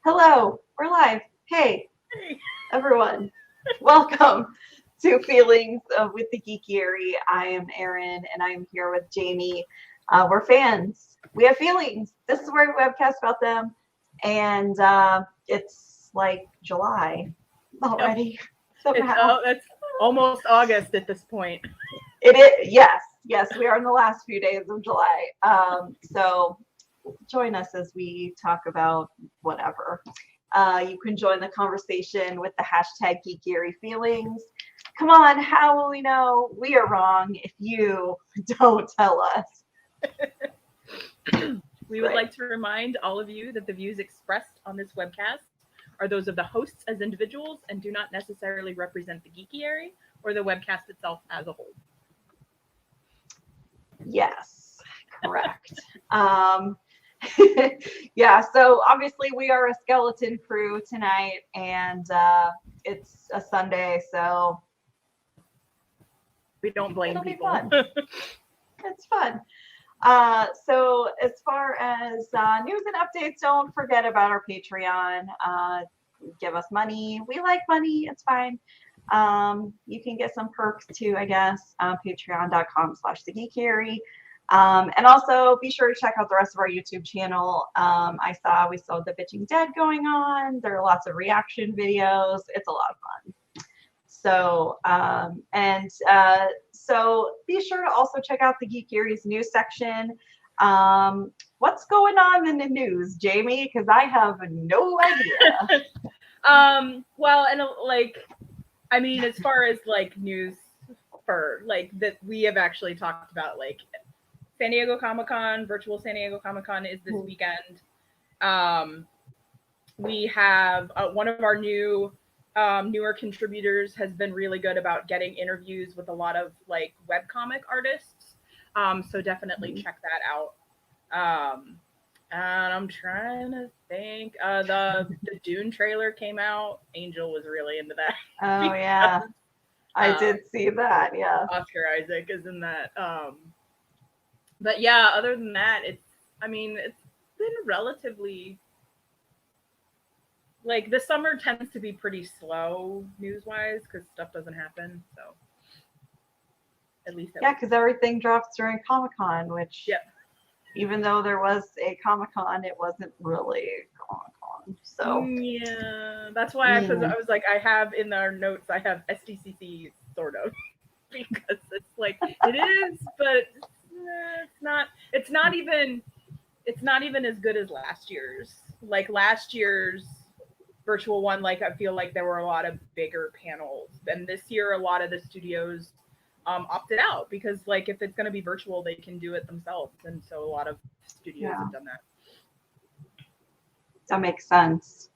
Hello, we're live. Hey, Hey. everyone. Welcome to Feelings with the Geekiary. I am Erin and I am here with Jamie. We're fans. We have feelings. This is where we webcast about them. And it's like July Yep. already, It's somehow. that's almost August at this point. It is, yes, we are in the last few days of July. So join us as we talk about whatever. You can join the conversation with the hashtag Geekiary Feelings. Come on, how will we know we are wrong if you don't tell us? We would Right. like to remind all of you that the views expressed on this webcast are those of the hosts as individuals and do not necessarily represent the Geekiary or the webcast itself as a whole. Yes, correct. um, yeah, so obviously we are a skeleton crew tonight, and it's a Sunday, so We don't blame it'll be people. fun. It's fun. So as far as news and updates, don't forget about our Patreon. Give us money. We like money. It's fine. You can get some perks too, I guess. Patreon.com/thegeekiary. And also be sure to check out the rest of our YouTube channel. We saw the Bitching Dead going on. There are lots of reaction videos. It's a lot of fun. So be sure to also check out the Geekiery's news section. What's going on in the news, Jamie? Because I have no idea. Well, and I mean, as far as like news for like that we have actually talked about, like San Diego Comic-Con, virtual San Diego Comic-Con is this weekend. We have one of our newer contributors has been really good about getting interviews with a lot of like webcomic artists. So definitely check that out. And I'm trying to think. The Dune trailer came out. Angel was really into that. Oh yeah, I did see that. Yeah. Oscar Isaac is in that. But yeah, other than that, it's been relatively like the summer tends to be pretty slow news wise because stuff doesn't happen. So at least Yeah, because everything drops during Comic Con, which Yep. even though there was a Comic Con, it wasn't really Comic Con. So Yeah, that's why I was like, I have in our notes, I have SDCC sort of because it's like it is, but it's not. It's not even as good as last year's. Like last year's virtual one, like I feel like there were a lot of bigger panels, and this year a lot of the studios opted out because like if it's going to be virtual, they can do it themselves, and so a lot of studios have done that. That makes sense.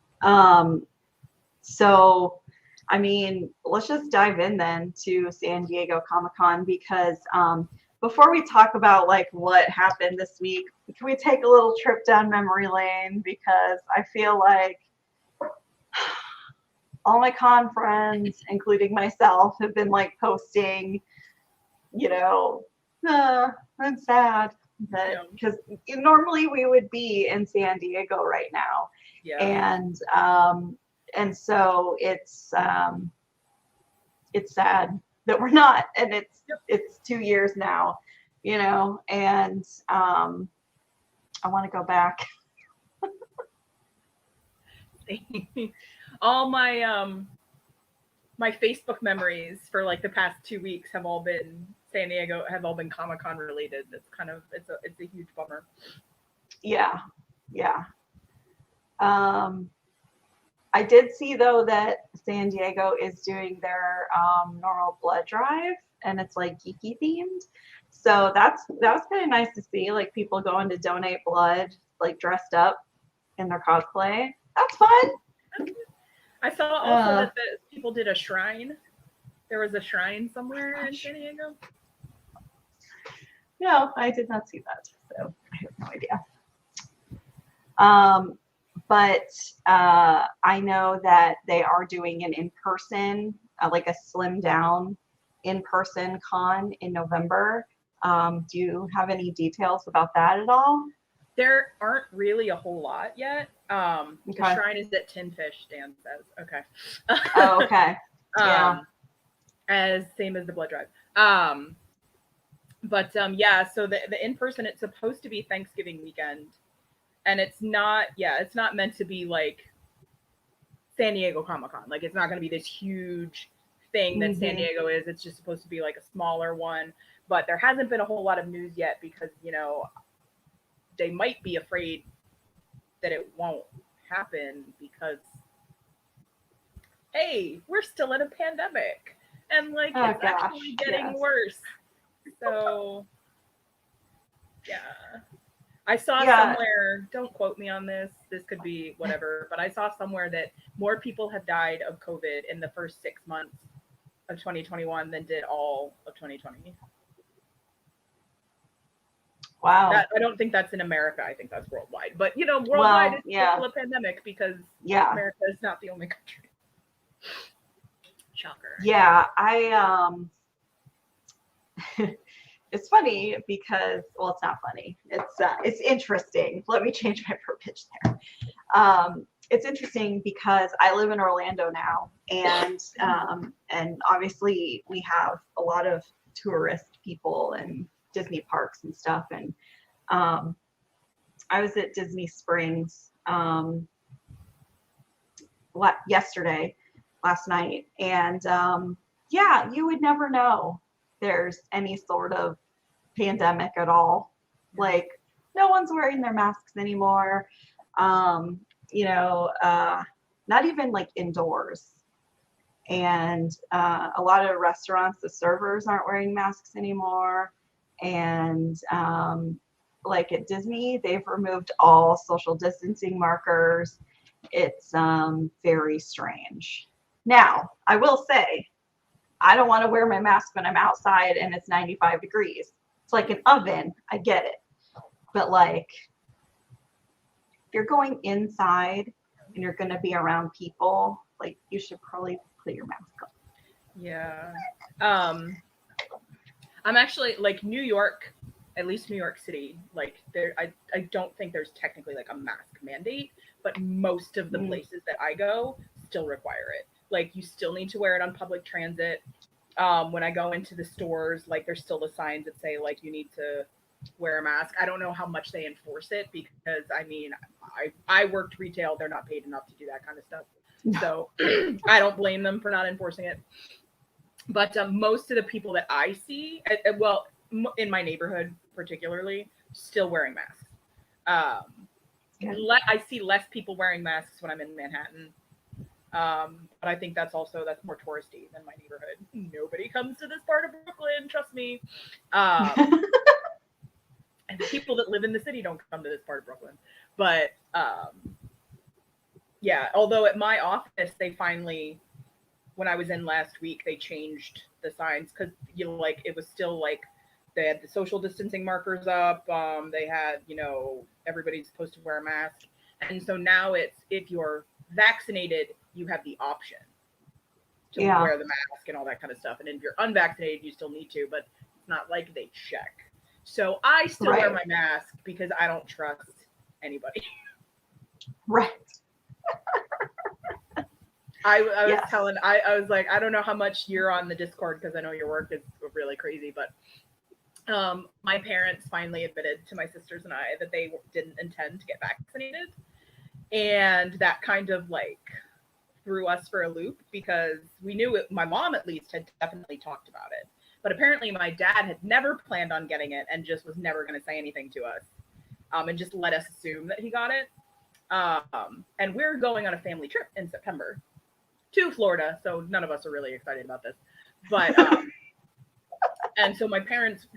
So, I mean, let's just dive in then to San Diego Comic-Con because before we talk about like what happened this week, can we take a little trip down memory lane? Because I feel like all my con friends, including myself, have been like posting, you know, I'm sad that because normally we would be in San Diego right now, and so it's sad that we're not, and it's 2 years now, and I want to go back. All my Facebook memories for like the past 2 weeks have all been San Diego, have all been Comic-Con related. It's kind of it's a huge bummer. Yeah. I did see though that San Diego is doing their normal blood drive, and it's like geeky themed. So that was kind of nice to see, like people going to donate blood, like dressed up in their cosplay. That's fun. I saw also that the people did a shrine. There was a shrine somewhere in San Diego. No, I did not see that, so I have no idea. But I know that they are doing an in-person, like a slim down in-person con in November. Do you have any details about that at all? There aren't really a whole lot yet. The Okay. shrine is at Tin Fish, Dan says. Okay. Oh, okay. Yeah. As same as the blood drive. But yeah, so the in person, it's supposed to be Thanksgiving weekend, and it's not. Yeah, it's not meant to be like San Diego Comic-Con. Like it's not going to be this huge thing that San Diego is. It's just supposed to be like a smaller one. But there hasn't been a whole lot of news yet because they might be afraid that it won't happen because hey, we're still in a pandemic and like it's actually getting worse. So yeah. I saw somewhere, don't quote me on this could be whatever, but I saw somewhere that more people have died of COVID in the first 6 months of 2021 than did all of 2020. Wow. I don't think that's in America. I think that's worldwide. But, worldwide it's still a pandemic because America is not the only country. Shocker. Yeah, it's funny because, well, it's not funny. It's interesting. Let me change my verbiage there. It's interesting because I live in Orlando now, and obviously we have a lot of tourist people and Disney parks and stuff. And I was at Disney Springs last night, and yeah, you would never know there's any sort of pandemic at all. Like no one's wearing their masks anymore. Not even like indoors. And a lot of restaurants, the servers aren't wearing masks anymore. And like at Disney, they've removed all social distancing markers. It's very strange. Now, I will say, I don't want to wear my mask when I'm outside and it's 95 degrees. It's like an oven. I get it. But like, if you're going inside and you're going to be around people, like you should probably put your mask on. Yeah. I'm actually like New York, at least New York City, like I don't think there's technically like a mask mandate, but most of the places that I go still require it. Like you still need to wear it on public transit. When I go into the stores, like there's still the signs that say like you need to wear a mask. I don't know how much they enforce it because I worked retail. They're not paid enough to do that kind of stuff. So I don't blame them for not enforcing it. But most of the people that I see, in my neighborhood particularly, still wearing masks. I see less people wearing masks when I'm in Manhattan. But I think that's more touristy than my neighborhood. Nobody comes to this part of Brooklyn, trust me. And the people that live in the city don't come to this part of Brooklyn. But yeah, although at my office, they finally, when I was in last week, they changed the signs because it was still like they had the social distancing markers up. They had, everybody's supposed to wear a mask. And so now it's, if you're vaccinated, you have the option to wear the mask and all that kind of stuff. And if you're unvaccinated, you still need to, but it's not like they check. So I still wear my mask because I don't trust anybody. Right. I was telling, I was like, I don't know how much you're on the Discord because I know your work is really crazy, but my parents finally admitted to my sisters and I that they didn't intend to get vaccinated. And that kind of like threw us for a loop because we knew it, my mom at least had definitely talked about it. But apparently my dad had never planned on getting it and just was never going to say anything to us and just let us assume that he got it. And we're going on a family trip in September to Florida. So none of us are really excited about this. But and so my parents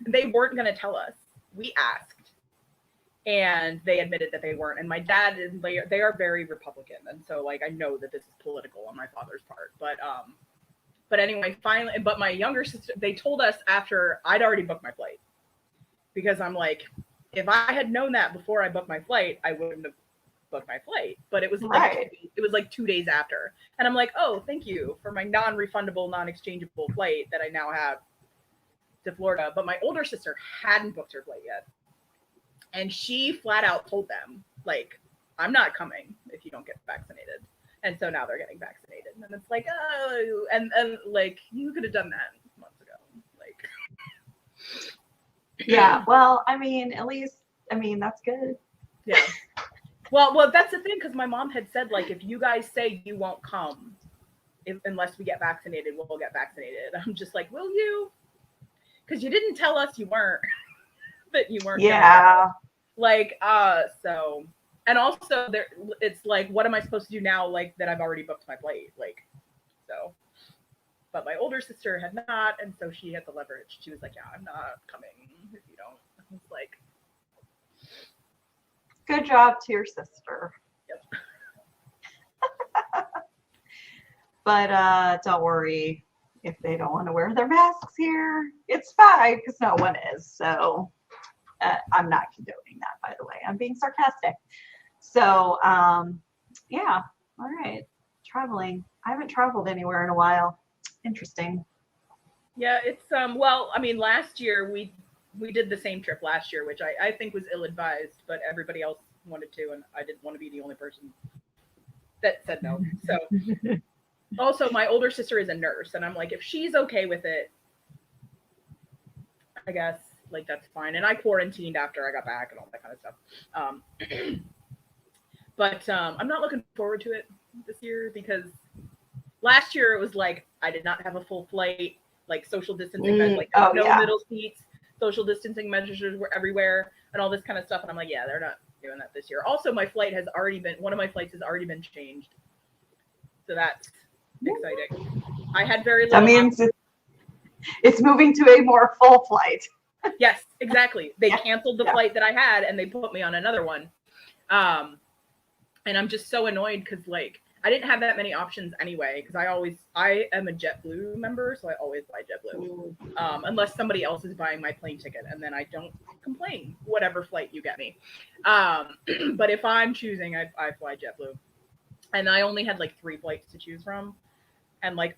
they weren't going to tell us. We asked. And they admitted that they weren't. And my dad, they are very Republican. And so I know that this is political on my father's part. But anyway, finally, but my younger sister, they told us after I'd already booked my flight. Because I'm like, if I had known that before I booked my flight, I wouldn't have booked my flight. But it was like 2 days after. And I'm like, oh, thank you for my non-refundable, non-exchangeable flight that I now have to Florida. But my older sister hadn't booked her flight yet. And she flat out told them, like, I'm not coming if you don't get vaccinated. And so now they're getting vaccinated. And it's like, oh, and like, you could have done that months ago. Like, yeah. Well, I mean, at least, I mean, that's good. yeah. Well, that's the thing, because my mom had said, like, if you guys say you won't come unless we get vaccinated, we'll get vaccinated. I'm just like, will you? Because you didn't tell us you weren't, that you weren't. Yeah. Like, so, and also there, it's like, what am I supposed to do now? Like, that I've already booked my flight. Like, so, but my older sister had not, and so she had the leverage. She was like, yeah, I'm not coming if you don't. I was like, good job to your sister. yep. But don't worry if they don't want to wear their masks here. It's fine because no one is. So I'm not condoning that, by the way. I'm being sarcastic. So yeah. All right. Traveling. I haven't traveled anywhere in a while. Interesting. Yeah, it's well, I mean, last year we did the same trip last year, which I think was ill-advised, but everybody else wanted to, and I didn't want to be the only person that said no. So also my older sister is a nurse, and I'm like, if she's okay with it, I guess, like, that's fine. And I quarantined after I got back and all that kind of stuff. But I'm not looking forward to it this year, because last year it was like I did not have a full flight, like social distancing, like no middle seats, social distancing measures were everywhere, and all this kind of stuff. And I'm like, yeah, they're not doing that this year. Also, one of my flights has already been changed, so that's exciting. I had very little. That means it's moving to a more full flight. Yes, exactly. They canceled the flight that I had, and they put me on another one. And I'm just so annoyed because, like, I didn't have that many options anyway, because I am a JetBlue member, so I always buy JetBlue. Unless somebody else is buying my plane ticket, and then I don't complain, whatever flight you get me. But if I'm choosing, I fly JetBlue. And I only had like 3 flights to choose from, and like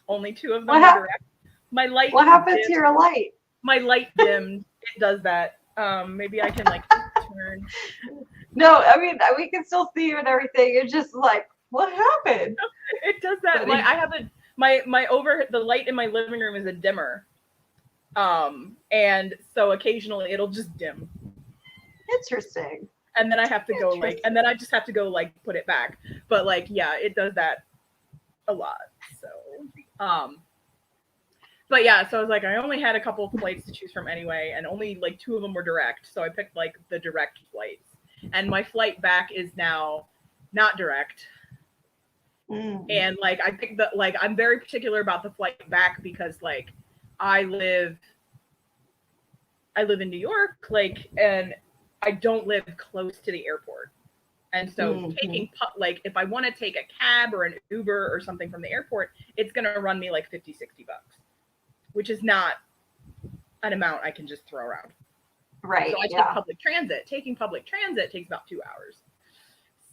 only 2 of them were direct. My light. What happened to your light? My light dimmed. It does that. Maybe I can like turn. No, I mean, we can still see you and everything. It's just like, what happened? It does that. Like, I have the light in my living room is a dimmer. And so occasionally it'll just dim. Interesting. And then I have to go and then I just have to go like put it back. But like, yeah, it does that a lot. So, but yeah, so I was like, I only had a couple of flights to choose from anyway, and only like 2 of them were direct. So I picked like the direct flights. And my flight back is now not direct. And like, I think that, like, I'm very particular about the flight back because, like, I live in New York, like, and I don't live close to the airport. And so taking, like, if I want to take a cab or an Uber or something from the airport, it's going to run me like $50, $60, which is not an amount I can just throw around. Right. So I take public transit. Taking public transit takes about 2 hours.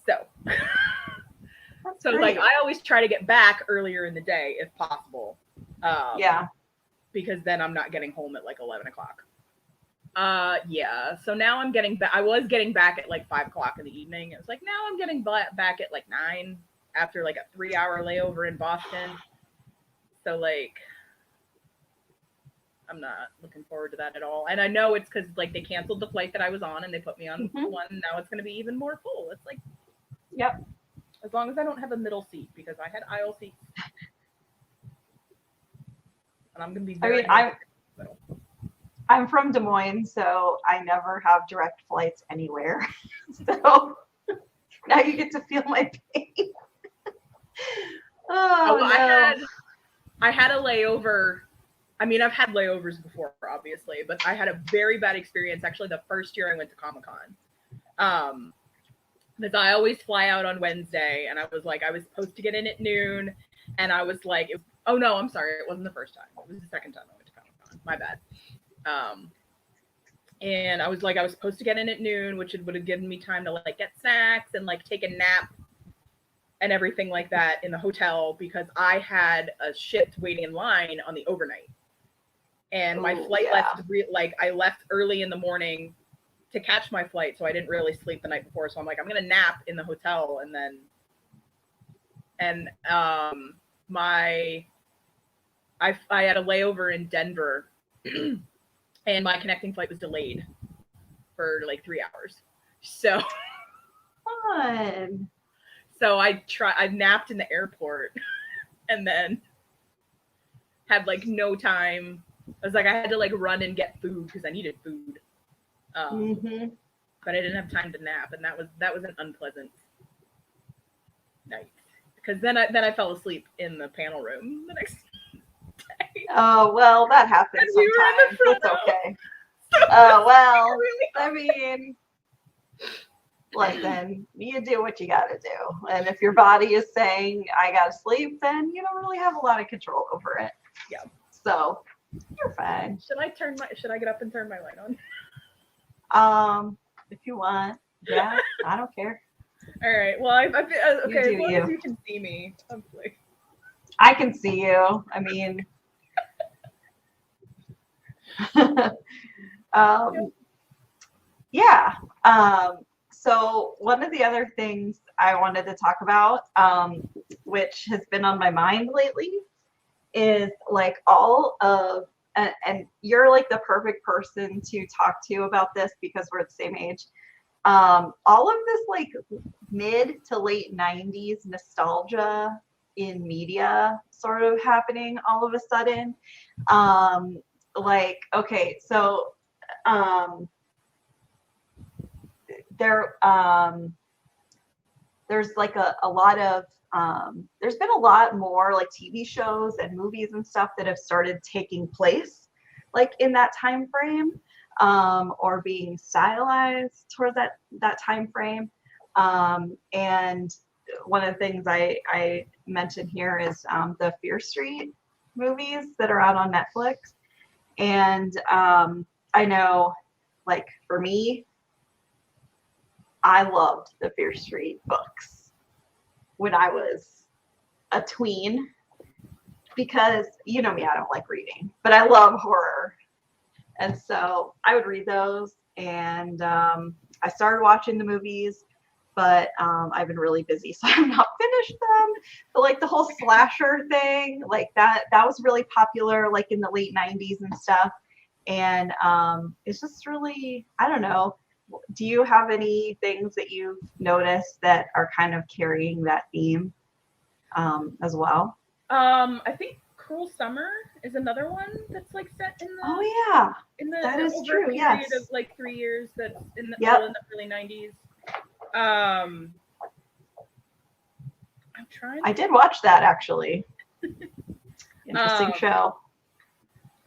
So, like, I always try to get back earlier in the day if possible. Because then I'm not getting home at like 11 o'clock. Yeah. So now I'm getting back. I was getting back at like 5 o'clock in the evening. It was like, now I'm getting back at like 9 after like a 3-hour layover in Boston. So like, I'm not looking forward to that at all. And I know it's because like they canceled the flight that I was on and they put me on one. Now it's going to be even more full. It's like, yep. As long as I don't have a middle seat, because I had aisle seats. And I'm going to be very I'm from Des Moines, so I never have direct flights anywhere. So now you get to feel my pain. No. I had a layover. I mean, I've had layovers before, obviously, but I had a very bad experience actually the first year I went to Comic-Con. Because I always fly out on Wednesday, and I was supposed to get in at noon, and I was like, oh no, I'm sorry, it wasn't the first time. It was the second time I went to Comic-Con. My bad. And I was supposed to get in at noon, which would have given me time to like get snacks and like take a nap and everything like that in the hotel, because I had a shift waiting in line on the overnight. and my flight I left early in the morning to catch my flight, so I didn't really sleep the night before. So I'm like, I'm gonna nap in the hotel, I had a layover in Denver, and my connecting flight was delayed for like 3 hours. So fun. So I napped in the airport, and then had like no time. I was like, I had to like run and get food because I needed food. But I didn't have time to nap, and that was an unpleasant night because then I fell asleep in the panel room the next day. Oh well, that happens sometimes. We were in the front row. Okay. Oh well, really I mean, listen, you do what you got to do, and if your body is saying I gotta sleep, then you don't really have a lot of control over it. Yeah. So you're fine. Should I get up and turn my light on? If you want. Yeah, I don't care. All right. Well, okay. As long as you can see me, hopefully. I can see you. I mean, yeah. So one of the other things I wanted to talk about, which has been on my mind lately, is like all of, and you're like the perfect person to talk to about this because we're the same age. All of this like mid to late 90s nostalgia in media sort of happening all of a sudden. Like, okay, so there's like a lot of there's been a lot more like TV shows and movies and stuff that have started taking place like in that time frame, or being stylized towards that time frame. And one of the things I mentioned here is the Fear Street movies that are out on Netflix. And I know, like, for me, I loved the Fear Street books when I was a tween because, you know me, I don't like reading, but I love horror. And so I would read those, and I started watching the movies, but I've been really busy, so I've not finished them. But like the whole slasher thing, like that was really popular like in the late 90s and stuff. And it's just really, I don't know. Do you have any things that you've noticed that are kind of carrying that theme as well? I think Cruel Summer is another one that's like set in the that is true. Yes, of like 3 years that's in the early 90s. I'm trying. I did watch that actually. Interesting show.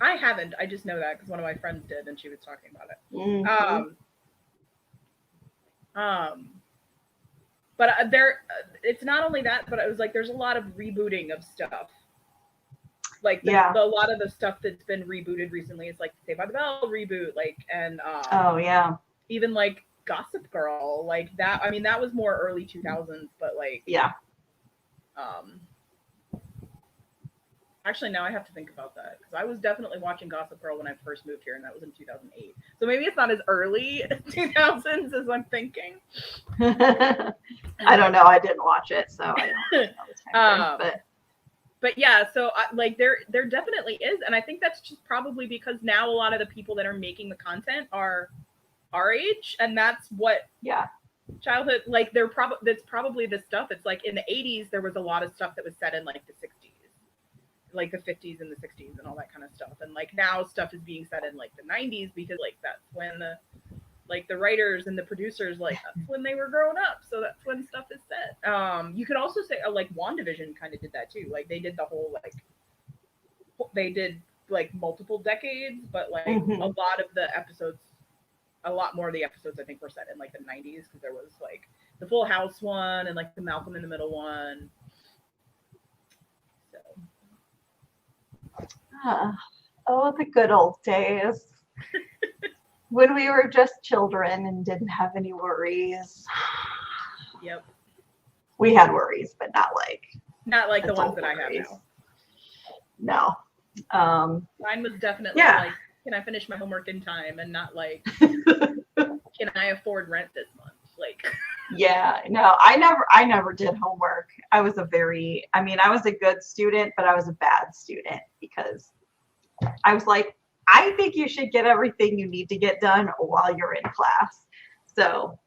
I haven't. I just know that because one of my friends did, and she was talking about it. Mm-hmm. But it's not only that, but it was like there's a lot of rebooting of stuff. Like a lot of the stuff that's been rebooted recently is like Saved by the Bell reboot, like, and even like Gossip Girl, like that. I mean, that was more early 2000s, but like actually, now I have to think about that because I was definitely watching Gossip Girl when I first moved here, and that was in 2008. So maybe it's not as early 2000s as I'm thinking. I don't know. I didn't watch it, so I don't know the time frame, but yeah, so like there definitely is, and I think that's just probably because now a lot of the people that are making the content are our age, and that's what childhood like that's probably the stuff. It's like in the 80s there was a lot of stuff that was set in like the 60s. Like the 50s and the 60s and all that kind of stuff, and like now stuff is being set in like the 90s because like that's when the writers and the producers, like that's when they were growing up, so that's when stuff is set. You could also say like WandaVision kind of did that too. Like they did the whole they did like multiple decades, but like a lot more of the episodes I think were set in like the 90s because there was like the Full House one and like the Malcolm in the Middle one. Oh, the good old days. When we were just children and didn't have any worries. Yep. We had worries, but not like the ones that I have now. No. Mine was definitely Yeah. like, can I finish my homework in time, and not like, can I afford rent this month? Like, Yeah, no, I never did homework. I was I was a good student, but I was a bad student because I was like, I think you should get everything you need to get done while you're in class. So,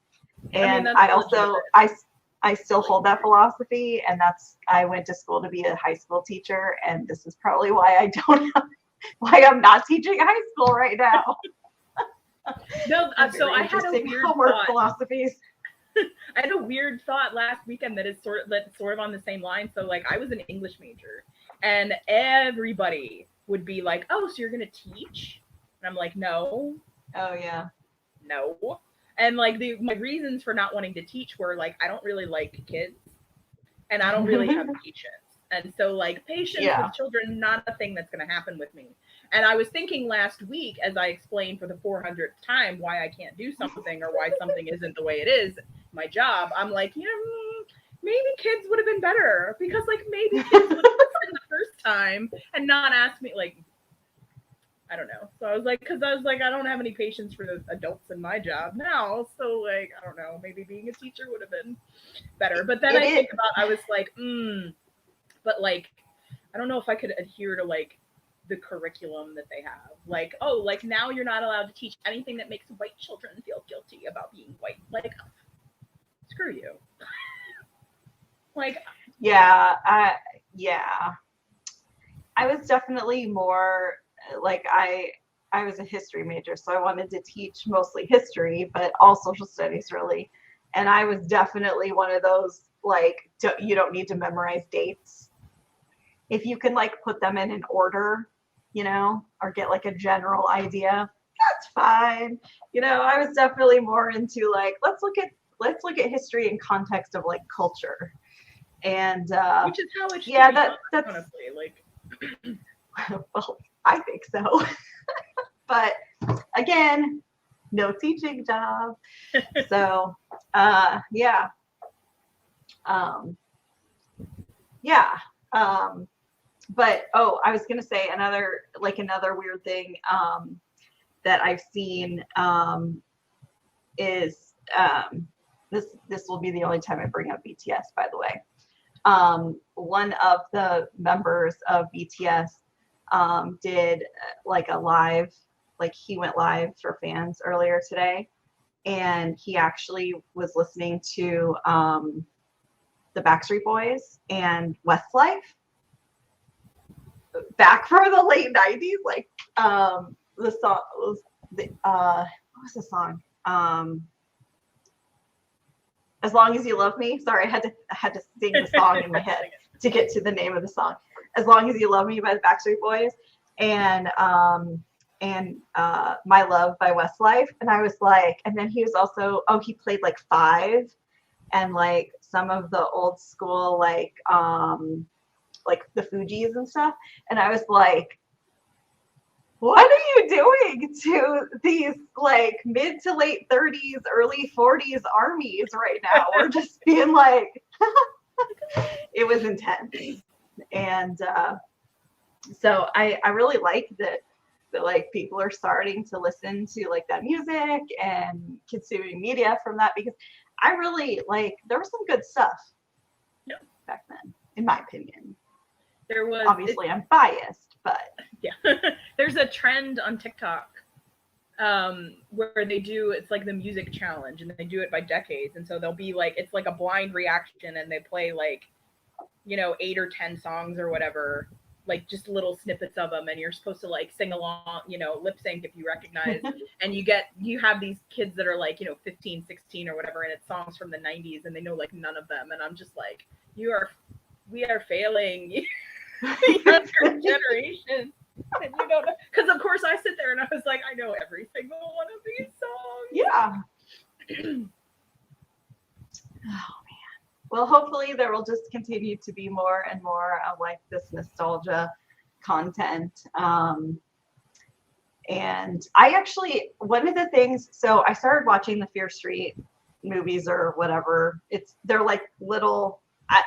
and that's I also, legitimate. I still hold that philosophy, and I went to school to be a high school teacher, and this is probably why why I'm not teaching high school right now. No, so I had a weird homework thought. philosophies. I had a weird thought last weekend that is sort of on the same line. So like, I was an English major, and everybody would be like, "Oh, so you're gonna teach?" And I'm like, "No, Oh yeah. no." And like my reasons for not wanting to teach were like, I don't really like kids, and I don't really have patience. And so like, patience with children, not a thing that's going to happen with me. And I was thinking last week, as I explained for the 400th time why I can't do something, or why something isn't the way it is, my job, I'm like, maybe kids would have been better, because like, maybe kids would have listened the first time and not asked me, like, I don't know. So I was like, I don't have any patience for the adults in my job now. So like, I don't know, maybe being a teacher would have been better. But then I was like, but like, I don't know if I could adhere to like the curriculum that they have. Like, oh, like now you're not allowed to teach anything that makes white children feel guilty about being white. Like, screw you. Like, yeah, I was definitely more like I was a history major, so I wanted to teach mostly history, but all social studies really. And I was definitely one of those like, you don't need to memorize dates. If you can like put them in an order, or get like a general idea, that's fine. I was definitely more into like, let's look at history in context of like culture. And which is how it should yeah, be that's honestly, like. well, I think so. But again, no teaching job. So yeah. Yeah. But I was gonna say another weird thing that I've seen is this will be the only time I bring up BTS, by the way. One of the members of BTS did like a live, like he went live for fans earlier today, and he actually was listening to the Backstreet Boys and Westlife back from the late 90s. Like the song was what was the song? As Long as You Love Me. Sorry, I had to sing the song in my head to get to the name of the song. As Long as You Love Me by the Backstreet Boys, and My Love by Westlife. And I was like, and then he was also, he played like Five and like some of the old school like the Fugees and stuff. And I was like, what are you doing to these like mid to late 30s, early 40s armies right now? We're just being like, it was intense. And so I really like that like people are starting to listen to like that music and consuming media from that, because I really like, there was some good stuff back then, in my opinion. There was, obviously I'm biased, but yeah. There's a trend on TikTok where they do, it's like the music challenge, and they do it by decades. And so they'll be like, it's like a blind reaction, and they play like, 8 or 10 songs or whatever, like just little snippets of them, and you're supposed to like sing along, lip sync if you recognize. And you have these kids that are like 15, 16 or whatever, and it's songs from the 90s, and they know like none of them. And I'm just like, we are failing the younger generation. And you don't know, because of course I sit there and I was like, I know every single one of these songs. Yeah. Oh man. Well, hopefully there will just continue to be more and more of like this nostalgia content. And I actually, one of the things, so I started watching the Fear Street movies or whatever. They're like little,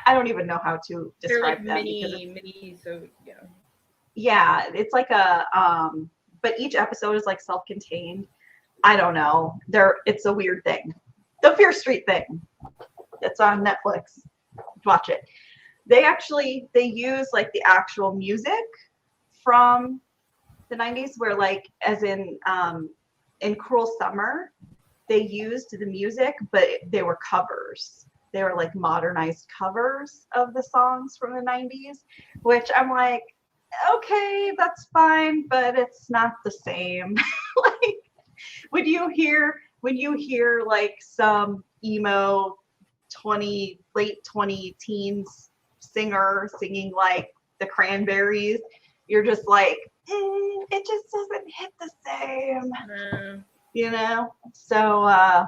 I don't even know how to describe they're like them. mini, so yeah. yeah, it's like a but each episode is like self-contained. I don't know. It's a weird thing. The Fear Street thing. It's on Netflix. Watch it. They use like the actual music from the 90s where like as in Cruel Summer, they used the music, but they were covers. They were like modernized covers of the songs from the 90s, which I'm like, okay, that's fine, but it's not the same. Like when you hear like some emo late 20 teens singer singing like the Cranberries, you're just like, it just doesn't hit the same. You know, so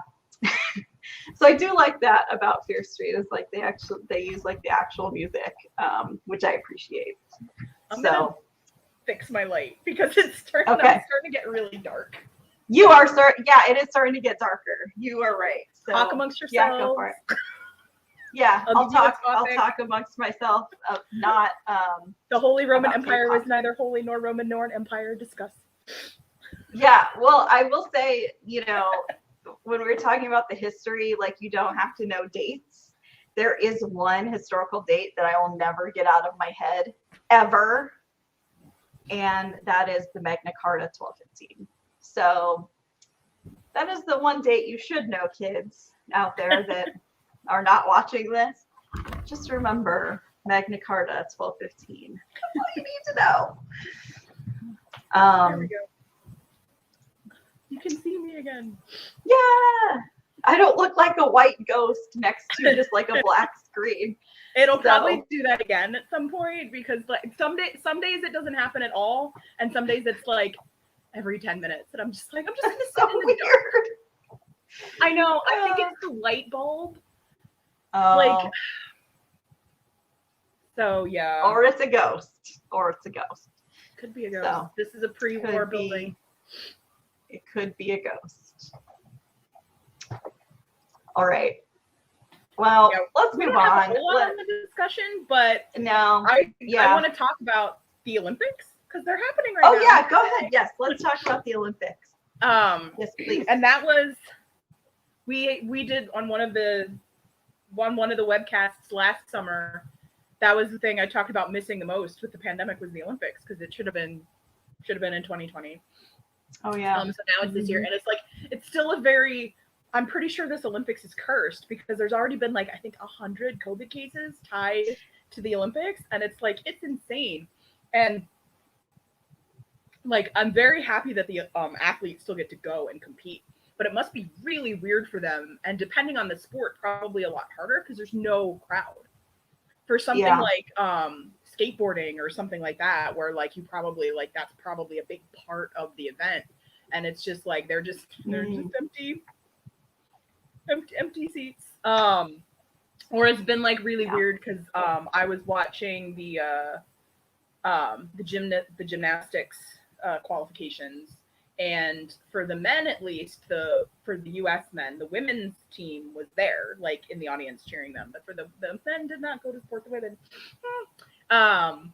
so I do like that about Fear Street is like they use like the actual music, which I appreciate. I'm gonna fix my light because it's starting to get really dark. You are yeah, it is starting to get darker. You are right. So, talk amongst yourselves. Yeah, go for it. Yeah, I'll talk amongst myself. Not the Holy Roman Empire was neither holy nor Roman nor an empire. Discuss. Yeah, well, I will say, you know, when we were talking about the history, like you don't have to know dates. There is one historical date that I will never get out of my head ever, and that is the Magna Carta 1215. So that is the one date you should know, kids out there that are not watching this. Just remember Magna Carta 1215. That's all you need to know. There we go. You can see me again. Yeah. I don't look like a white ghost next to just like a black screen. It'll probably do that again at some point because like some days it doesn't happen at all, and some days it's like every 10 minutes, and I'm just gonna sit so in the weird. dark. I know. I think it's the light bulb. Oh. Like. So yeah. Or it's a ghost. Could be a ghost. So, this is a pre-war building. It could be a ghost. All right. Well, let's move on. The discussion, but no, I want to talk about the Olympics because they're happening right now. Oh yeah, go ahead. Yes, let's talk about the Olympics. Yes, please. And that was we did on one of the webcasts last summer. That was the thing I talked about missing the most with the pandemic was the Olympics because it should have been in 2020. Oh yeah. So now it's this year, and it's like it's still a very. I'm pretty sure this Olympics is cursed because there's already been like I think 100 COVID cases tied to the Olympics, and it's like it's insane. And like I'm very happy that the athletes still get to go and compete, but it must be really weird for them. And depending on the sport, probably a lot harder because there's no crowd. For something like skateboarding or something like that, where like you probably like that's probably a big part of the event, and it's just like they're just empty seats. Or it's been like really weird because I was watching the gymnastics qualifications, and for the men at least, for the U.S. men, the women's team was there, like in the audience cheering them, but for the men did not go to support the women. And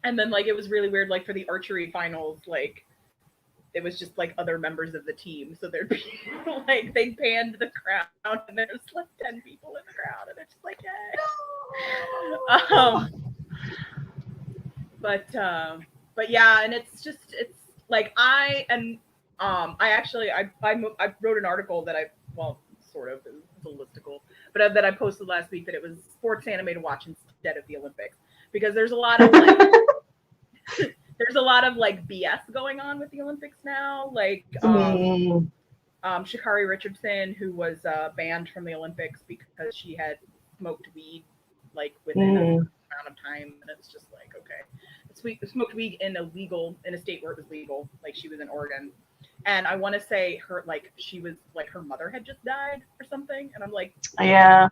then like it was really weird, like for the archery finals, like it was just like other members of the team, so there'd be like they panned the crowd, and there was like 10 people in the crowd, and it's just like, yay. But yeah, and it's like I wrote an article that sort of it's a listicle, but that I posted last week that it was sports anime to watch instead of the Olympics because there's a lot of like BS going on with the Olympics now, like Sha'Carri Richardson, who was banned from the Olympics because she had smoked weed like within a amount of time, and it's just like okay, smoked weed in a state where it was legal, like she was in Oregon, and I want to say her she was like her mother had just died or something, and I'm like, yeah,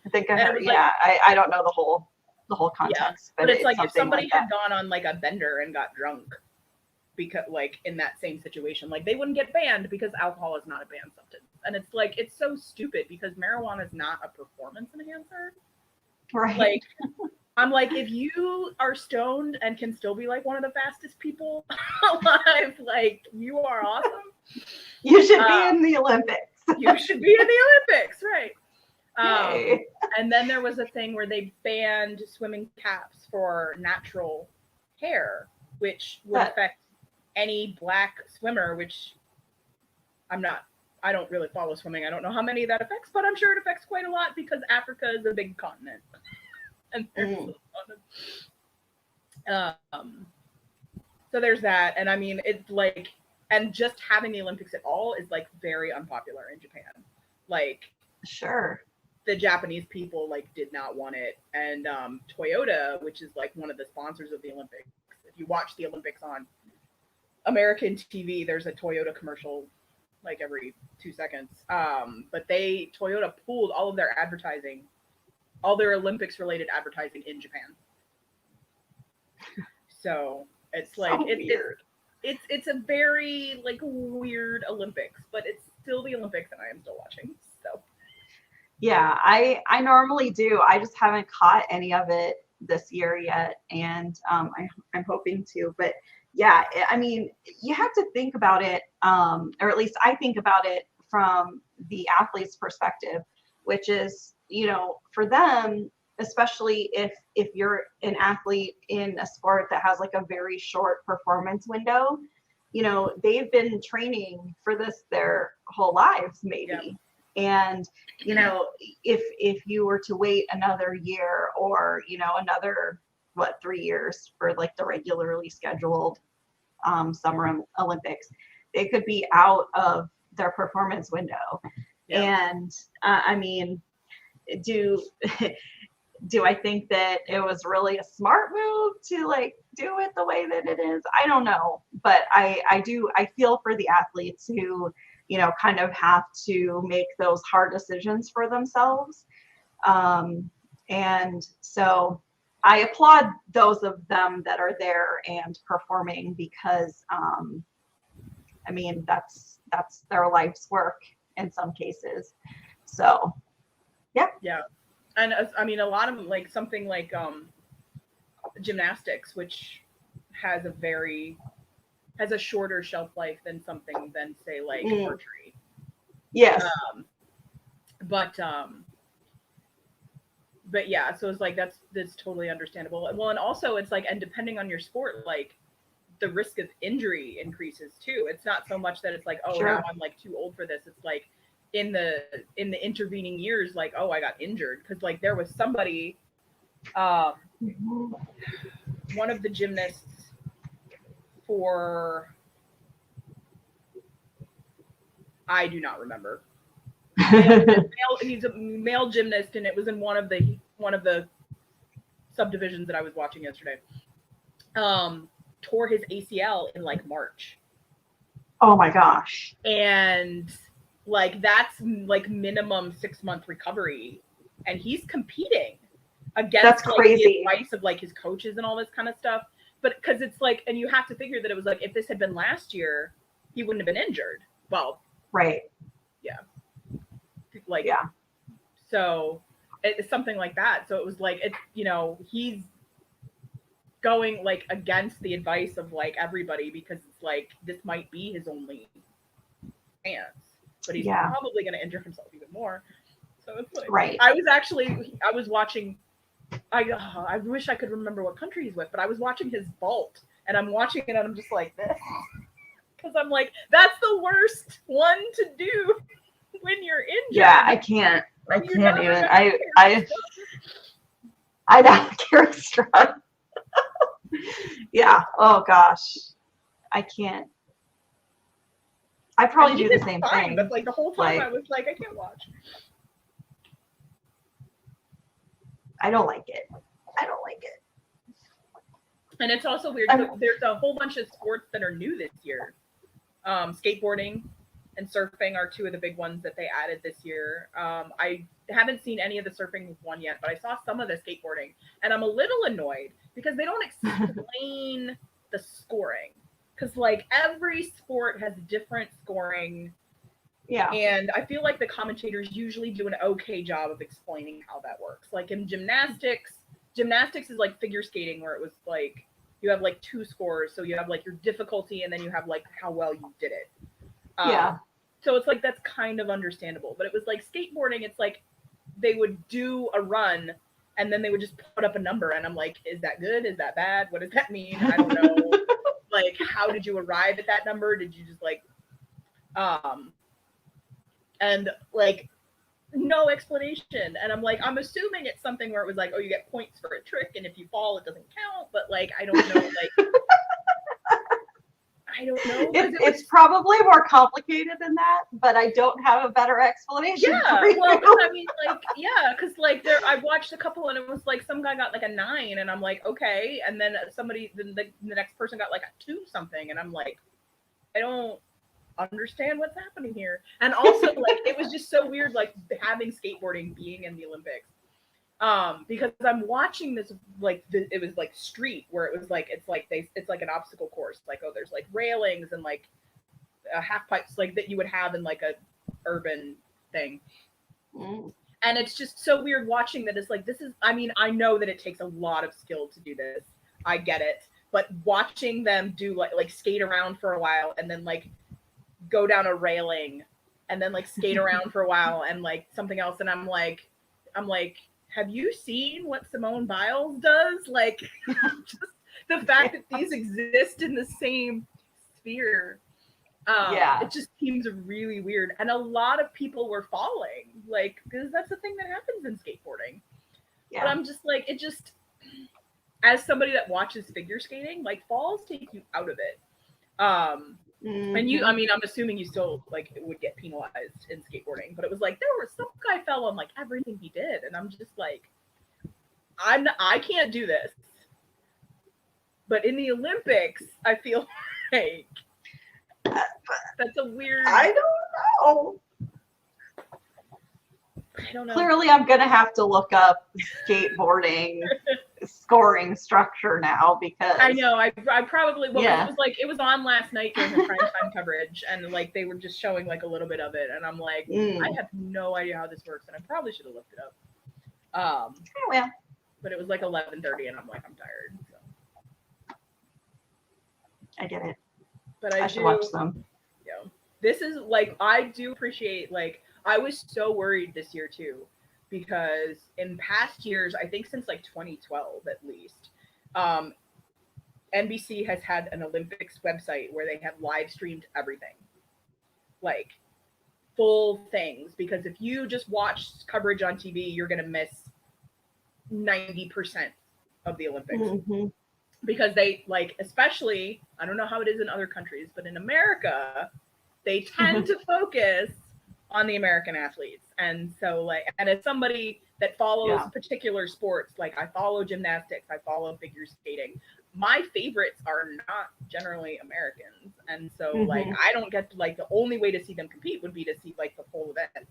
I think I heard. Yeah, I don't know the whole context, but it's like if somebody had gone on like a bender and got drunk, because like in that same situation, like they wouldn't get banned because alcohol is not a banned substance, and it's like it's so stupid because marijuana is not a performance enhancer. Right. Like I'm like, if you are stoned and can still be like one of the fastest people alive, like you are awesome. You should be in the Olympics. You should be in the Olympics, right? Yay. And then there was a thing where they banned swimming caps for natural hair, which would affect any black swimmer, which I don't really follow swimming. I don't know how many that affects, but I'm sure it affects quite a lot because Africa is a big continent. And there's so there's that. And I mean, it's like, and just having the Olympics at all is like very unpopular in Japan. Like, sure, the Japanese people like did not want it. And Toyota, which is like one of the sponsors of the Olympics, if you watch the Olympics on American TV, there's a Toyota commercial like every 2 seconds. But Toyota pulled all of their advertising, all their Olympics related advertising in Japan. So it's like it's a very like weird Olympics, but it's still the Olympics and I am still watching. So yeah, I normally do. I just haven't caught any of it this year yet, and I'm hoping to. But yeah, I mean, you have to think about it, or at least I think about it from the athlete's perspective, which is, you know, for them, especially if you're an athlete in a sport that has like a very short performance window, you know, they've been training for this their whole lives, maybe. Yeah. And, you know, if you were to wait another year or, you know, another, 3 years for like the regularly scheduled Summer Olympics, they could be out of their performance window. Yeah. And I mean, do I think that it was really a smart move to like do it the way that it is? I don't know, but I feel for the athletes who, you know, kind of have to make those hard decisions for themselves. And so I applaud those of them that are there and performing because, I mean, that's their life's work in some cases. So, yeah. Yeah. And I mean, a lot of like something like gymnastics, which has a shorter shelf life than something than say like archery. Yes. But yeah, so it's like that's totally understandable. Well, and also it's like, and depending on your sport, like the risk of injury increases too. It's not so much that it's like, oh, sure, now I'm like too old for this. It's like in the intervening years, like, oh, I got injured because like there was somebody, one of the gymnasts for, I do not remember. He's a male gymnast, and it was in one of the subdivisions that I was watching yesterday. Tore his ACL in like March. Oh my gosh! And like that's like minimum 6-month recovery, and he's competing against like the advice of like his coaches and all this kind of stuff. But because it's like, and you have to figure that it was like if this had been last year, he wouldn't have been injured. Well, right. Yeah. Like, yeah. So it's something like that. So it was like, it's, you know, he's going like against the advice of like everybody because it's like, this might be his only chance, but he's probably going to injure himself even more. So it's like, right. I was watching, I wish I could remember what country he's with, but I was watching his vault and I'm watching it and I'm just like this. Because I'm like, that's the worst one to do when you're injured. Yeah, I can't even. I don't care. Strong. Yeah. Oh gosh, I can't. I probably do the same thing. But like the whole time, I was like, I can't watch. I don't like it. And it's also weird. There's a whole bunch of sports that are new this year. Skateboarding and surfing are two of the big ones that they added this year. I haven't seen any of the surfing one yet, but I saw some of the skateboarding, and I'm a little annoyed because they don't explain the scoring. Because like every sport has different scoring. Yeah. And I feel like the commentators usually do an okay job of explaining how that works. Like in gymnastics, gymnastics is like figure skating, where it was like you have like 2 scores. So you have like your difficulty, and then you have like how well you did it. Yeah. So it's like that's kind of understandable. But it was like skateboarding. It's like they would do a run, and then they would just put up a number, and I'm like, is that good? Is that bad? What does that mean? I don't know. Like, how did you arrive at that number? Did you just like, and like, no explanation. And I'm like, I'm assuming it's something where it was like, oh, you get points for a trick, and if you fall, it doesn't count. But like, I don't know. Like, I don't know. It's probably more complicated than that, but I don't have a better explanation. Yeah, for you. well, I mean, like, yeah, because like I watched a couple, and it was like some guy got like a 9, and I'm like, okay, and then the next person got like a 2 something, and I'm like, I don't understand what's happening here. And also, like, it was just so weird, like having skateboarding being in the Olympics. Because I'm watching this, like, it was like street, where it was like, it's like an obstacle course. Like, oh, there's like railings and like half pipes, like that you would have in like a urban thing. And it's just so weird watching that. It's like, this is, I mean, I know that it takes a lot of skill to do this. I get it. But watching them do like skate around for a while, and then like go down a railing, and then like skate around for a while, and like something else. And I'm like, have you seen what Simone Biles does? Like, just the fact that these exist in the same sphere. It just seems really weird. And a lot of people were falling, like, because that's the thing that happens in skateboarding. Yeah. But I'm just like, it just, as somebody that watches figure skating, like, falls take you out of it. And you, I mean, I'm assuming you still like would get penalized in skateboarding, but it was like there was some guy fell on like everything he did, and I'm just like, I can't do this. But in the Olympics, I feel like that's a weird. I don't know. Clearly, I'm gonna have to look up skateboarding scoring structure now, because I know I probably it was on last night during the prime time coverage, and like they were just showing like a little bit of it, and I'm like, I have no idea how this works, and I probably should have looked it up. But it was like 11:30, and I'm like, I'm tired. So. I get it. But I should watch them. Yeah, this is like, I do appreciate, like, I was so worried this year too, because in past years, I think since like 2012 at least, NBC has had an Olympics website where they have live streamed everything, like full things. Because if you just watch coverage on TV, you're gonna miss 90% of the Olympics. Because they, like, especially, I don't know how it is in other countries, but in America, they tend to focus on the American athletes. And so, like, and as somebody that follows particular sports, like I follow gymnastics, I follow figure skating, my favorites are not generally Americans. And so, like, I don't get to, like, the only way to see them compete would be to see like the full event.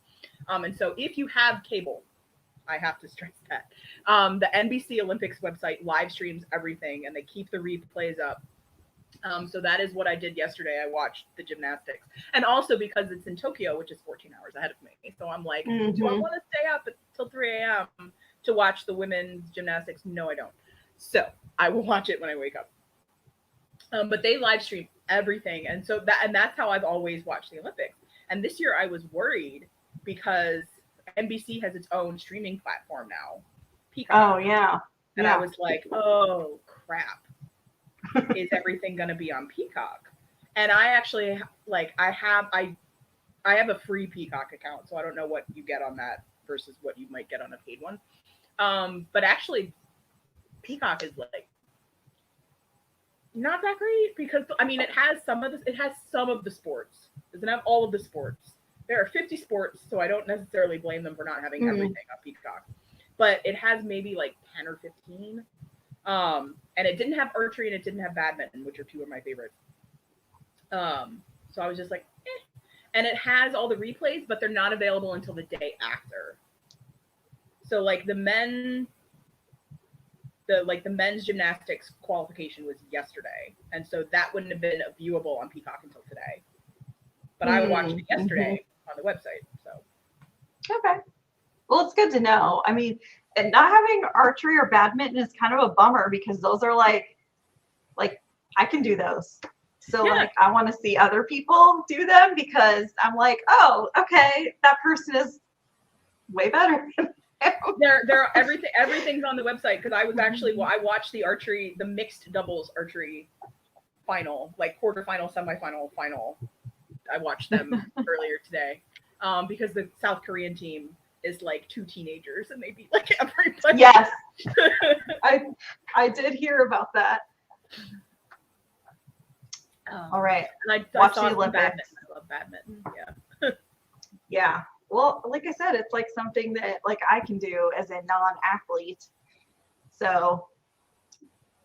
And so if you have cable, I have to stress that the NBC Olympics website live streams everything, and they keep the replays up. So that is what I did yesterday. I watched the gymnastics, and also because it's in Tokyo, which is 14 hours ahead of me. So I'm like, do I want to stay up until 3 a.m. to watch the women's gymnastics? No, I don't. So I will watch it when I wake up. But they live stream everything, and so that's how I've always watched the Olympics. And this year I was worried because NBC has its own streaming platform now, Peacock. Oh yeah. And I was like, oh crap, is everything going to be on Peacock? And I actually, like, I have a free Peacock account, so I don't know what you get on that versus what you might get on a paid one. But actually, Peacock is like not that great, because I mean it has some of the sports. It doesn't have all of the sports. There are 50 sports, so I don't necessarily blame them for not having everything on Peacock. But it has maybe like 10 or 15. And it didn't have archery, and it didn't have badminton, which are 2 of my favorites. So I was just like, eh. And it has all the replays, but they're not available until the day after. So like the men's gymnastics qualification was yesterday, and so that wouldn't have been viewable on Peacock until today. But I watched it yesterday on the website. So okay, well, it's good to know. I mean, and not having archery or badminton is kind of a bummer because those are like I can do those. So Yeah. like I want to see other people do them because I'm like, oh, okay, that person is way better. They're everything's on the website because I was actually I watched the mixed doubles archery final, like quarterfinal, semifinal, final. I watched them earlier today because the South Korean team is like 2 teenagers and they beat like everybody. Yes, I did hear about that. All right. And I Watch saw the Olympics. badminton. I love badminton. Yeah. Yeah. Well, like I said, it's like something that like I can do as a non-athlete. So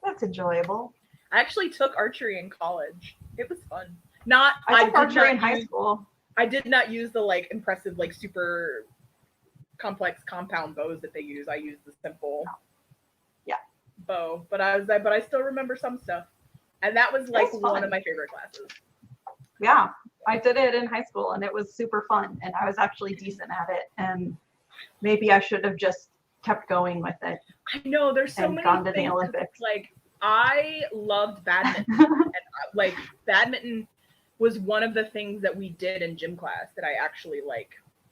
that's enjoyable. I actually took archery in college. It was fun. I took archery in high school. I did not use the like impressive, like super complex compound bows that they use. I used the simple bow, but I still remember some stuff. And that was like one of my favorite classes. Yeah, I did it in high school and it was super fun and I was actually decent at it and maybe I should have just kept going with it. I know there's so many gone to things. the Olympics. Like I loved badminton and like badminton was one of the things that we did in gym class that I actually like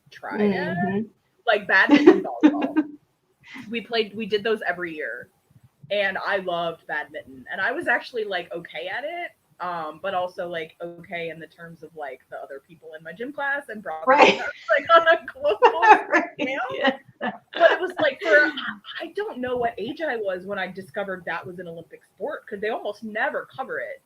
tried at. Like badminton volleyball. We did those every year. And I loved badminton. And I was actually like okay at it. But also like okay in the terms of like the other people in my gym class and probably like on a global scale. Yeah. But it was like I don't know what age I was when I discovered that was an Olympic sport because they almost never cover it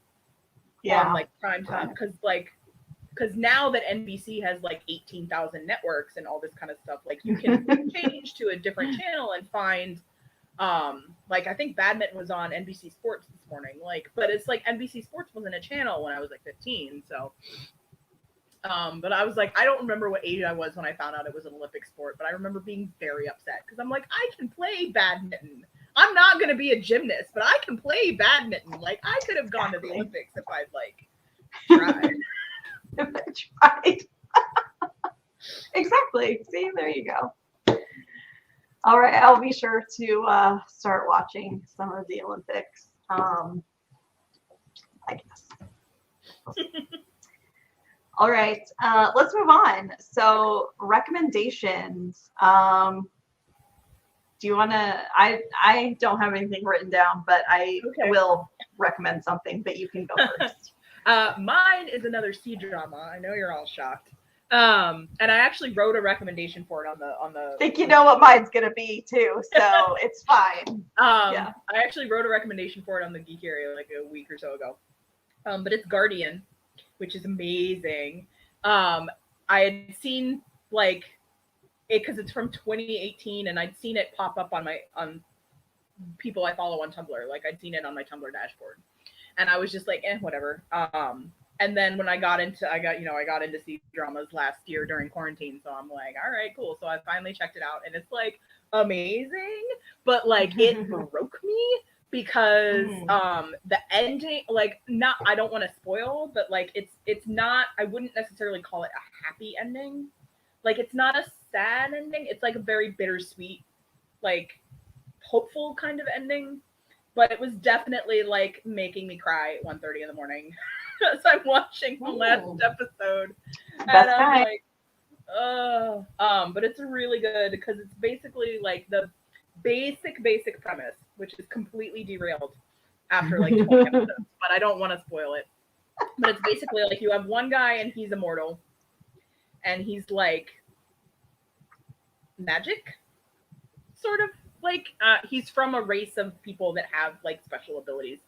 on like prime time because now that NBC has like 18,000 networks and all this kind of stuff, like you can change to a different channel and find like I think badminton was on NBC Sports this morning, like, but it's like NBC Sports wasn't a channel when I was like 15, so but I was like, I don't remember what age I was when I found out it was an Olympic sport, but I remember being very upset because I'm like, I can play badminton. I'm not going to be a gymnast, but I can play badminton. Like I could have gone to the Olympics if I'd like tried. If I tried. Exactly. See, there you go. All right, I'll be sure to start watching some of the Olympics. I guess. All right, let's move on. So recommendations. Do you want to? I don't have anything written down, but I will recommend something. But you can go first. Mine is another C drama. I know you're all shocked. And I actually wrote a recommendation for it on the. I think you know what mine's gonna be too, so it's fine. I actually wrote a recommendation for it on the Geekiary like a week or so ago. But it's Guardian, which is amazing. I had seen like it because it's from 2018, and I'd seen it pop up on people I follow on Tumblr. Like I'd seen it on my Tumblr dashboard, and I was just like, whatever. And then when I got into C dramas last year during quarantine, so I'm like, all right, cool. So I finally checked it out, and it's like amazing, but like it broke me because the ending, like, not, I don't want to spoil, but like it's not, I wouldn't necessarily call it a happy ending. Like it's not a sad ending. It's like a very bittersweet, like hopeful kind of ending. But it was definitely like making me cry at 1:30 in the morning as I'm watching the last episode. That's and I'm nice. like, but it's really good because it's basically like the basic premise, which is completely derailed after like 20 episodes, but I don't want to spoil it. But it's basically like you have one guy and he's immortal, and he's like magic, sort of. Like he's from a race of people that have like special abilities,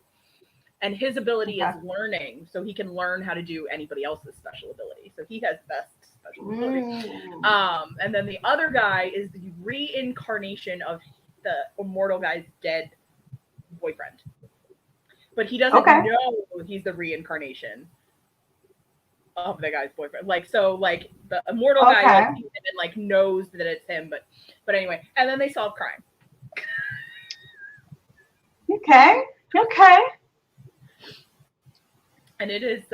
and his ability is learning, so he can learn how to do anybody else's special ability. So he has best special abilities. And then the other guy is the reincarnation of the immortal guy's dead boyfriend, but he doesn't know he's the reincarnation of the guy's boyfriend. Like, so like the immortal guy like, and like knows that it's him, but anyway, and then they solve crime. Okay. And it is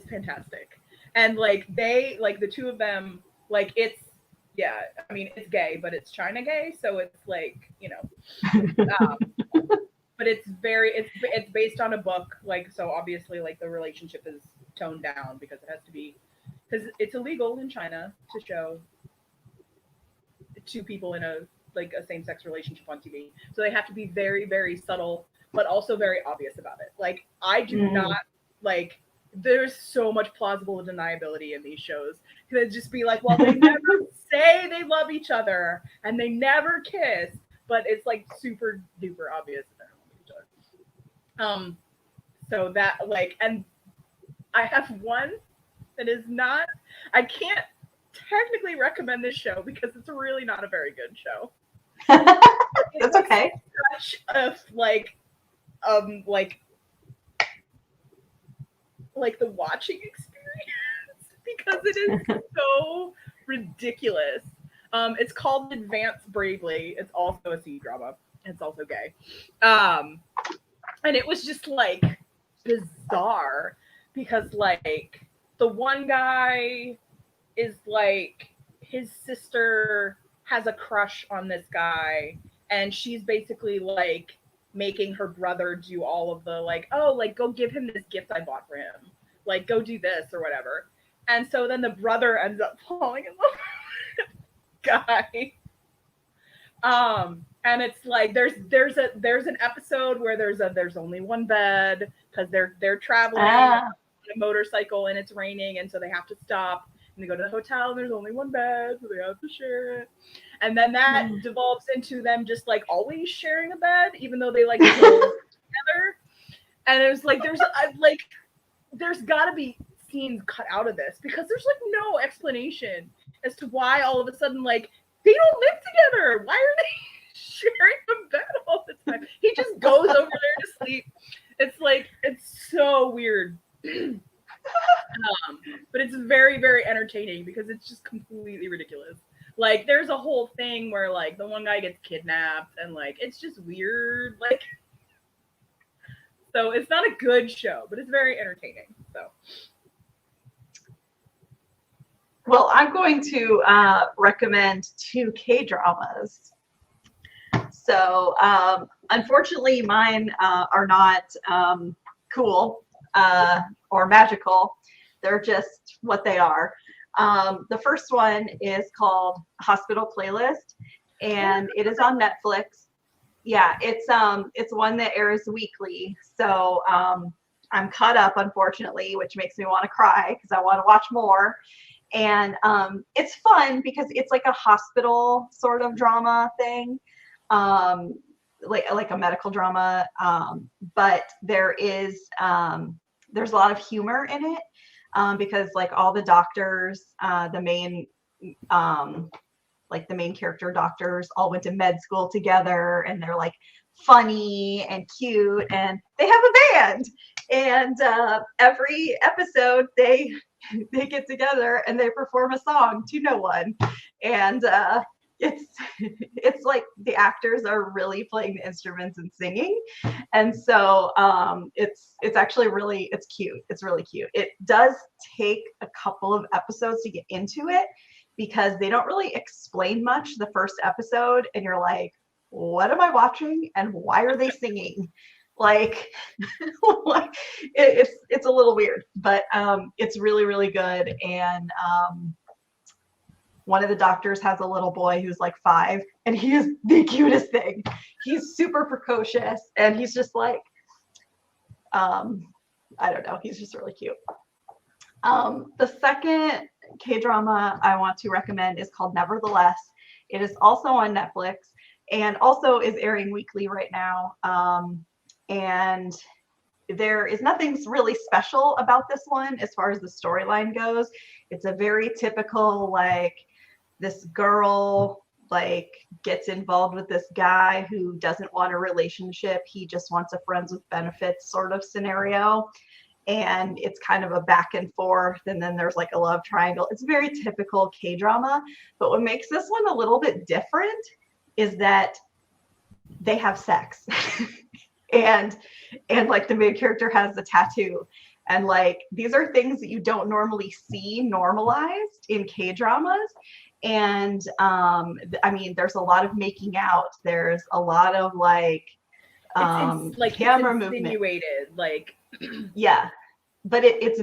fantastic. And like they, like the two of them, like it's yeah, I mean, it's gay, but it's China gay, so it's like, but it's based on a book, like, so obviously like the relationship is toned down because it has to be, because it's illegal in China to show two people in a same-sex relationship on TV. So they have to be very, very subtle, but also very obvious about it. Like, I do not like. There's so much plausible deniability in these shows. Because it'd just be like, well, they never say they love each other and they never kiss, but it's like super duper obvious that they love each other. So that and I have one that is not. I can't technically recommend this show because it's really not a very good show. That's okay. Such a the watching experience because it is so ridiculous. It's called Advance Bravely. It's also a C drama. It's also gay. And it was just like bizarre because like the one guy is like his sister has a crush on this guy and she's basically like making her brother do all of the like, oh, like go give him this gift I bought for him, like go do this or whatever. And so then the brother ends up falling in love with the guy. And it's like there's an episode where there's only one bed because they're traveling on a motorcycle and it's raining and so they have to stop and they go to the hotel and there's only one bed so they have to share it. And then that devolves into them just like always sharing a bed, even though they like live together. And it was like there's gotta be scenes cut out of this because there's like no explanation as to why all of a sudden like they don't live together. Why are they sharing a bed all the time? He just goes over there to sleep. It's like it's so weird. But it's very, very entertaining because it's just completely ridiculous. Like there's a whole thing where like the one guy gets kidnapped and like it's just weird. Like so it's not a good show, but it's very entertaining. So well, I'm going to recommend 2 K-dramas. So unfortunately mine are not cool or magical. They're just what they are. The first one is called Hospital Playlist, and it is on Netflix. Yeah, it's one that airs weekly. So I'm caught up, unfortunately, which makes me want to cry because I want to watch more. And it's fun because it's like a hospital sort of drama thing, like a medical drama. But there's a lot of humor in it. Because like all the doctors, the main character doctors all went to med school together and they're like funny and cute and they have a band and every episode they get together and they perform a song to no one and it's like the actors are really playing the instruments and singing, and so it's actually it's cute. It's really cute. It does take a couple of episodes to get into it because they don't really explain much the first episode, and you're like, what am I watching and why are they singing? Like, it's a little weird, but it's really, really good. And one of the doctors has a little boy who's like 5, and he is the cutest thing. He's super precocious, and he's just like, I don't know, he's just really cute. The second K-drama I want to recommend is called Nevertheless. It is also on Netflix and also is airing weekly right now. And there is nothing really special about this one as far as the storyline goes. It's a very typical, like, this girl like gets involved with this guy who doesn't want a relationship. He just wants a friends with benefits sort of scenario. And it's kind of a back and forth. And then there's like a love triangle. It's very typical K-drama. But what makes this one a little bit different is that they have sex. and like the main character has a tattoo. And like these are things that you don't normally see normalized in K-dramas. And I mean, there's a lot of making out. There's a lot of like camera it's movement. insinuated, like Yeah, but it's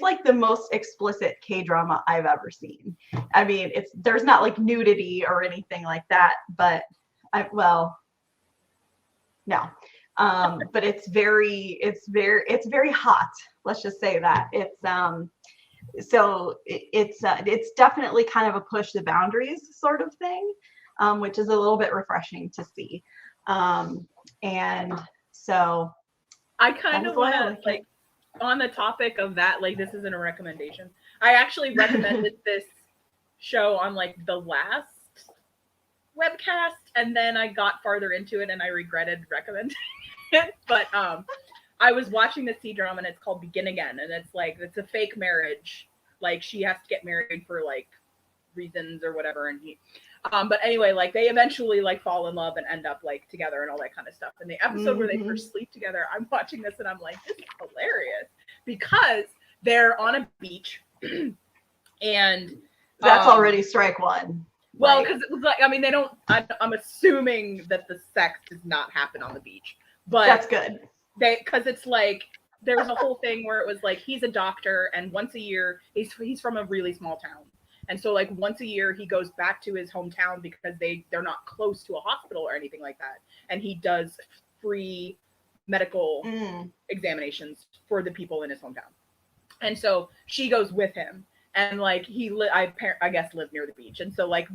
like the most explicit K-drama I've ever seen. I mean, there's not like nudity or anything like that, but no. But it's very hot. Let's just say that. It's definitely kind of a push the boundaries sort of thing, which is a little bit refreshing to see. And so I kind of want to like on the topic of that, like this isn't a recommendation. I actually recommended this show on like the last webcast, and then I got farther into it and I regretted recommending it. But I was watching this C-drama and it's called Begin Again, and it's a fake marriage. Like she has to get married for like reasons or whatever, and he but anyway, like they eventually like fall in love and end up like together and all that kind of stuff. And the episode where they first sleep together, I'm watching this and I'm like, this is hilarious because they're on a beach and that's already strike one. Well, because it was like, I mean, they don't. I'm assuming that the sex does not happen on the beach, but that's good. Because it's like there's a whole thing where it was like he's a doctor and once a year he's from a really small town. And so like once a year he goes back to his hometown because they're not close to a hospital or anything like that. And he does free medical examinations for the people in his hometown. And so she goes with him. And like I guess live near the beach. And so like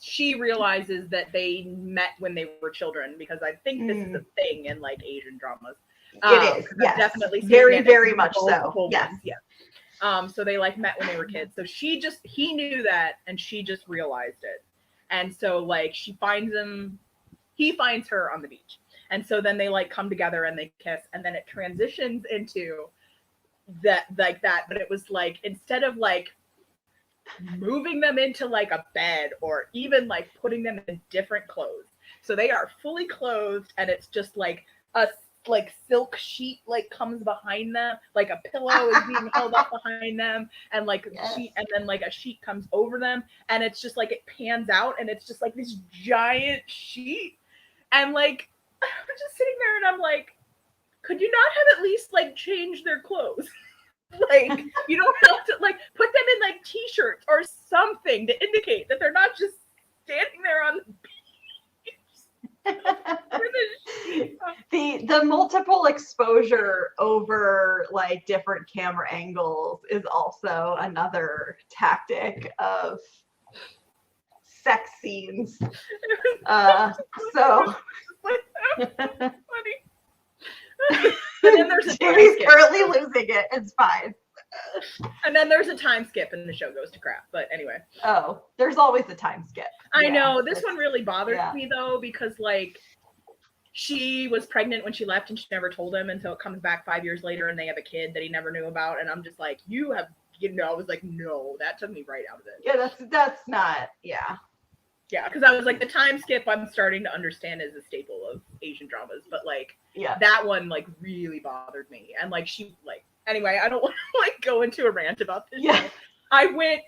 she realizes that they met when they were children, because I think this is a thing in like Asian dramas. It is, yes. Definitely very, very much so. Yes. Yeah. So they like met when they were kids. So he knew that and she just realized it. And so like he finds her on the beach. And so then they like come together and they kiss, and then it transitions into that like that. But it was like, instead of like moving them into like a bed or even like putting them in different clothes, so they are fully clothed and it's just like a like silk sheet like comes behind them, like a pillow is being held up behind them, and like sheet, and then like a sheet comes over them, and it's just like it pans out and it's just like this giant sheet. And like I'm just sitting there and I'm like, could you not have at least like changed their clothes? Like you don't have to like put them in like t-shirts or something to indicate that they're not just standing there on the beach. The multiple exposure over like different camera angles is also another tactic of sex scenes. So funny. And then there's a Jamie's currently losing it. It's fine. And then there's a time skip and the show goes to crap. But anyway. Oh, there's always a time skip. I know. This one really bothered me though, because like she was pregnant when she left and she never told him, and so it comes back 5 years later and they have a kid that he never knew about. And I'm just like, I was like, no, that took me right out of it. Yeah, that's not, Yeah, because I was like, the time skip I'm starting to understand is a staple of Asian dramas, but like that one like really bothered me. And like she like, anyway, I don't want to like go into a rant about this. Yeah. I went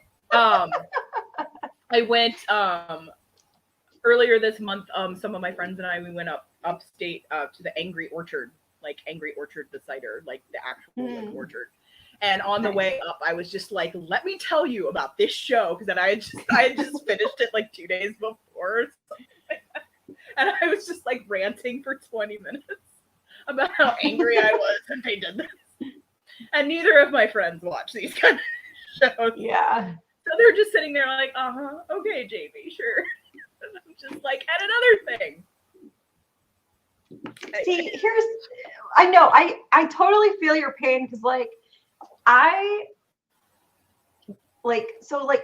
earlier this month, some of my friends and I, we went upstate to the Angry Orchard, the cider, like the actual like, orchard. And on the way up, I was just like, let me tell you about this show, because then I had just finished it like 2 days before or something like that. And I was just like ranting for 20 minutes about how angry I was that they did this. And neither of my friends watch these kind of shows. Yeah. So they're just sitting there like, okay, Jamie, sure. And I'm just like, and another thing. See, I totally feel your pain, because like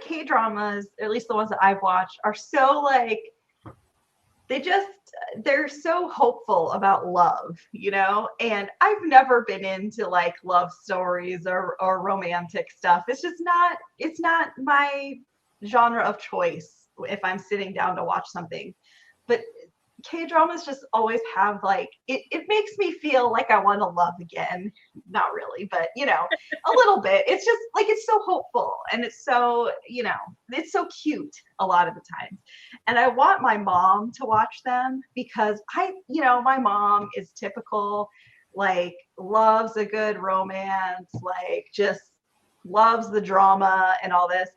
K-dramas, at least the ones that I've watched, are so like, they're so hopeful about love, and I've never been into like love stories or romantic stuff. It's not my genre of choice if I'm sitting down to watch something. But K-dramas just always have like it makes me feel like I want to love again. Not really, but a little bit. It's just like it's so hopeful and it's so, it's so cute a lot of the times. And I want my mom to watch them because my mom is typical, like loves a good romance, like just loves the drama and all this.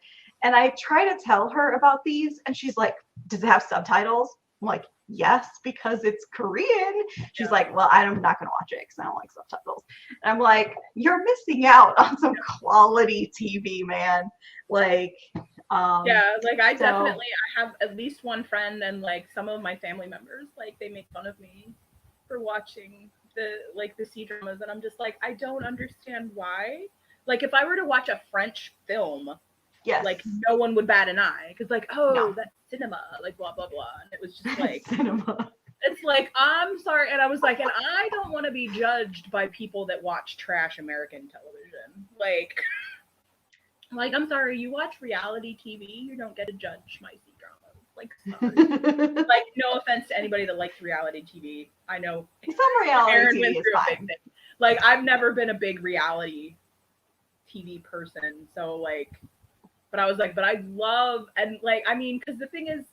And I try to tell her about these and she's like, "Does it have subtitles?" I'm like, "Yes, because it's Korean." She's like, "Well, I'm not going to watch it because I don't like subtitles." And I'm like, "You're missing out on some quality TV, man." Like, Yeah, like I so have at least one friend and like some of my family members, like they make fun of me for watching the C dramas, and I'm just like, I don't understand why. Like if I were to watch a French film, yes, like no one would bat an eye because like, oh, no, that's cinema, like blah blah blah, and it was just like cinema. it's like, I'm sorry, and I was like, and I don't want to be judged by people that watch trash American television, like I'm sorry, you watch reality TV, you don't get to judge my C dramas. Like sorry. Like no offense to anybody that likes reality TV. I know Some reality Aaron TV went is through a big fine. thing. Like I've never been a big reality TV person, so like, but I was like, but I love, and like I mean, because the thing is,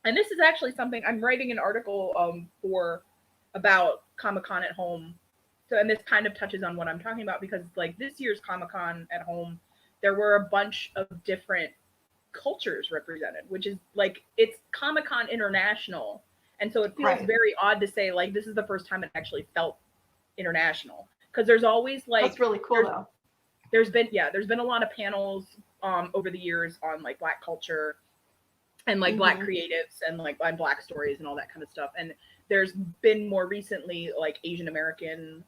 and this is actually something I'm writing an article for about Comic-Con at home. So, and this kind of touches on what I'm talking about because like this year's Comic-Con at home, there were a bunch of different cultures represented, which is like it's Comic-Con International. And so it feels very odd to say like this is the first time it actually felt international because there's always like That's really cool though. There's been a lot of panels over the years on like Black culture and like Black creatives and like Black stories and all that kind of stuff. And there's been more recently like Asian American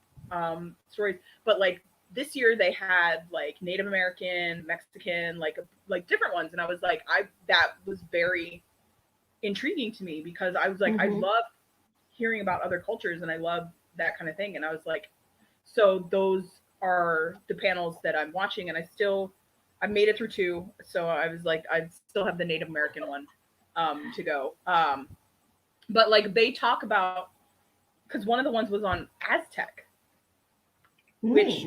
stories, but like this year they had like Native American, Mexican, like different ones, and I was like, that was very intriguing to me because I was like, I love hearing about other cultures and I love that kind of thing, and I was like, so those are the panels that I'm watching, and I made it through 2, so I was like, I still have the Native American one to go. But like they talk about, because one of the ones was on Aztec, which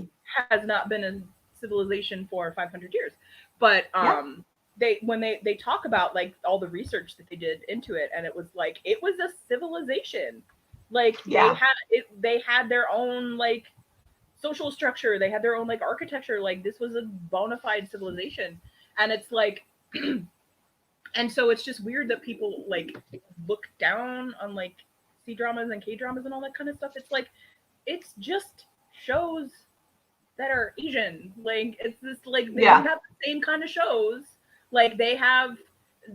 has not been a civilization for 500 years. But they talk about like all the research that they did into it, and it was like it was a civilization. Like they had their own like social structure, they had their own like architecture, like this was a bona fide civilization. And it's like and so it's just weird that people like look down on like C dramas and K dramas and all that kind of stuff. It's like it's just shows that are Asian. Like it's this like they have the same kind of shows. Like they have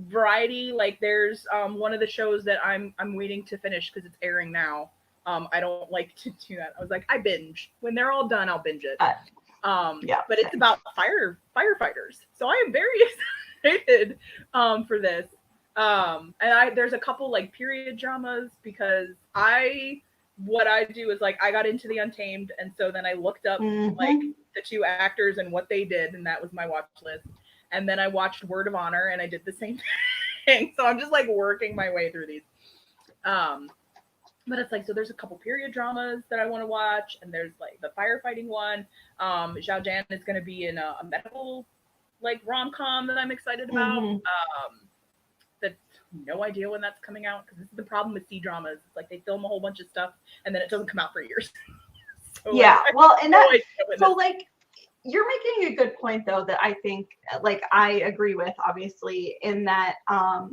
variety. Like there's one of the shows that I'm waiting to finish because it's airing now. I don't like to do that. I was like, I binge. When they're all done, I'll binge it. But it's about firefighters. So I am very excited for this. And there's a couple like period dramas because what I do is like I got into the Untamed, and so then I looked up like the 2 actors and what they did, and that was my watch list. And then I watched Word of Honor, and I did the same thing. So I'm just like working my way through these. But it's like, so there's a couple period dramas that I want to watch, and there's like the firefighting one. Zhao Jan is going to be in a medical like rom-com that I'm excited about. That's no idea when that's coming out because this is the problem with C dramas. It's like they film a whole bunch of stuff and then it doesn't come out for years. So, well, and that so like you're making a good point though that I think like I agree with, obviously, in that I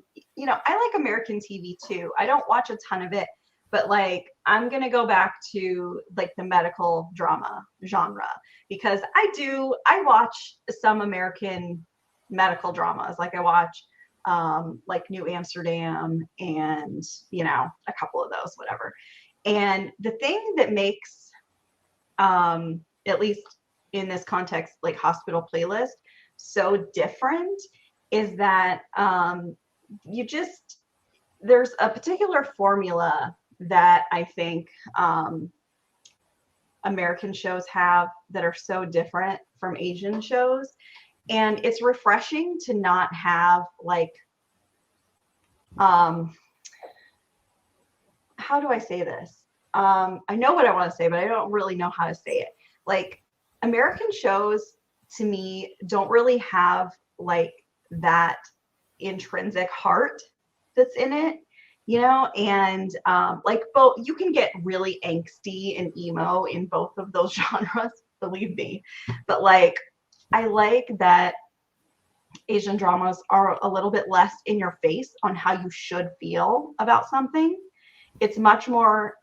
like American TV too. I don't watch a ton of it, but like I'm gonna go back to like the medical drama genre because I watch some American medical dramas. Like I watch like New Amsterdam and a couple of those, whatever. And the thing that makes at least in this context, like Hospital Playlist, so different is that there's a particular formula that I think American shows have that are so different from Asian shows. And it's refreshing to not have like how do I say this? I know what I want to say, but I don't really know how to say it. Like American shows to me don't really have like that intrinsic heart that's in it, you know, and like both you can get really angsty and emo in both of those genres, believe me. But like I like that Asian dramas are a little bit less in your face on how you should feel about something. It's much more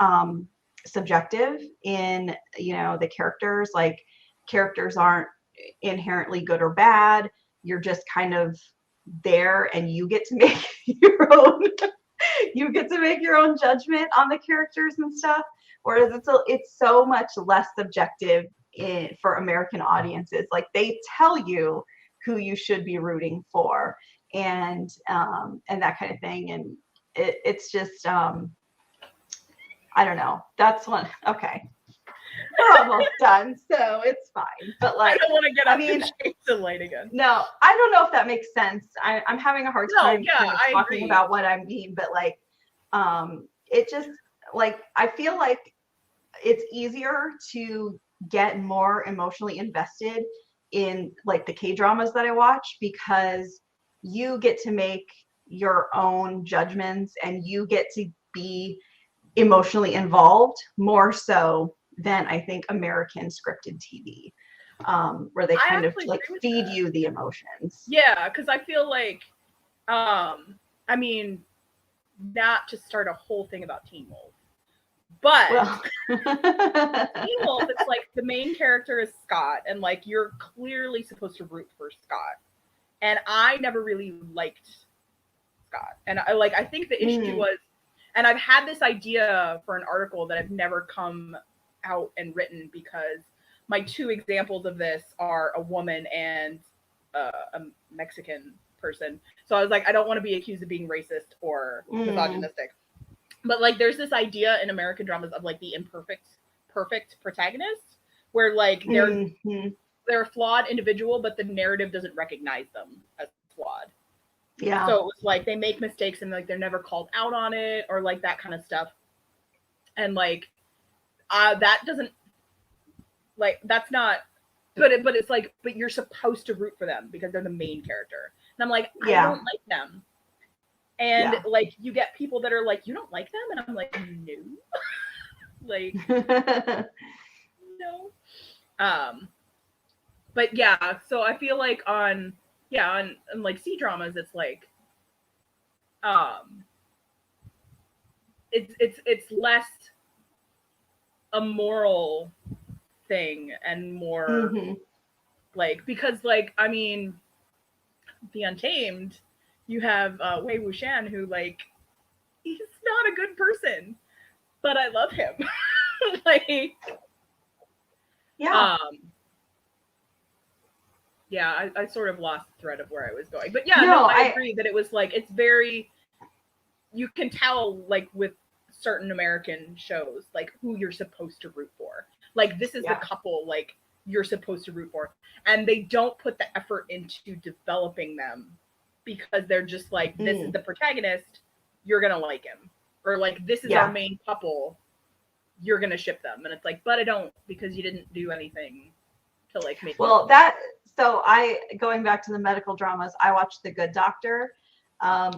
subjective in, you know, the characters. Like characters aren't inherently good or bad. You're just kind of there and you get to make your own you get to make your own judgment on the characters and stuff. Whereas it's so much less subjective for American audiences. Like they tell you who you should be rooting for and that kind of thing. And it's just I don't know. That's one. Okay. We're almost done, so it's fine. But like, I don't want to get up I mean, and change the light again. no, I don't know if that makes sense. I'm having a hard time kind of talking agree. about what I mean, but like, it just like I feel like it's easier to get more emotionally invested in like the K-dramas that I watch because you get to make your own judgments and you get to be emotionally involved more so than I think American scripted TV, where they kind of like feed you the emotions. Yeah, because I feel like, I mean, not to start a whole thing about Teen Wolf, but Teen Wolf, it's like the main character is Scott, and like you're clearly supposed to root for Scott, and I never really liked Scott, and I think the issue was. And I've had this idea for an article that I've never come out and written because my two examples of this are a woman and a Mexican person. So I was like, I don't want to be accused of being racist or misogynistic. But like, there's this idea in American dramas of like the perfect protagonist, where like they're a flawed individual, but the narrative doesn't recognize them as flawed. Yeah. So it was like they make mistakes and like they're never called out on it or like that kind of stuff. And like that doesn't like that's not but it's like but you're supposed to root for them because they're the main character. And I'm like, I don't like them. And like you get people that are like, you don't like them? And I'm like, no. Like no. But yeah, so I feel like on like C dramas, it's like, it's less a moral thing and more like because like I mean, The Untamed, you have Wei Wuxian who like he's not a good person, but I love him. Like yeah, I sort of lost the thread of where I was going. But yeah, no, I agree that it was like, it's very, you can tell like with certain American shows, like who you're supposed to root for. Like this is the couple like you're supposed to root for. And they don't put the effort into developing them because they're just like, this is the protagonist, you're going to like him. Or like, this is our main couple, you're going to ship them. And it's like, but I don't because you didn't do anything to like make So going back to the medical dramas, I watched The Good Doctor,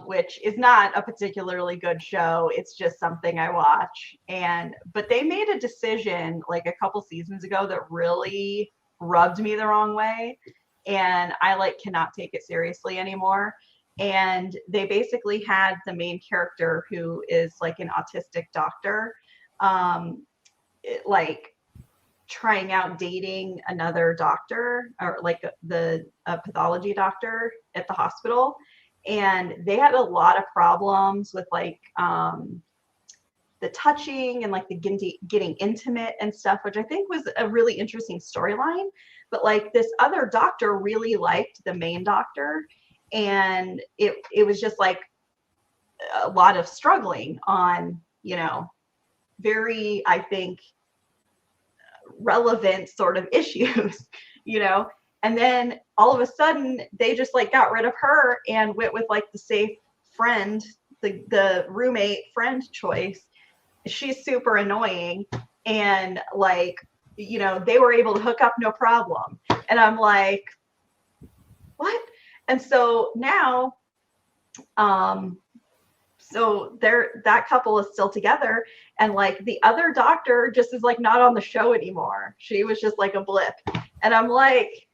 which is not a particularly good show. It's just something I watch. But they made a decision like a couple seasons ago that really rubbed me the wrong way. And I like cannot take it seriously anymore. And they basically had the main character who is like an autistic doctor, like trying out dating another doctor or like the pathology doctor at the hospital. And they had a lot of problems with like the touching and like the getting intimate and stuff, which I think was a really interesting storyline. But like this other doctor really liked the main doctor. And it was just like a lot of struggling on, you know, very, I think, relevant sort of issues, you know. And then all of a sudden they just like got rid of her and went with like the safe friend, the roommate friend choice. she's super annoying, and like, they were able to hook up no problem. And I'm like, what? And so now, so that couple is still together, and like the other doctor just is like not on the show anymore. She was just like a blip. And I'm like,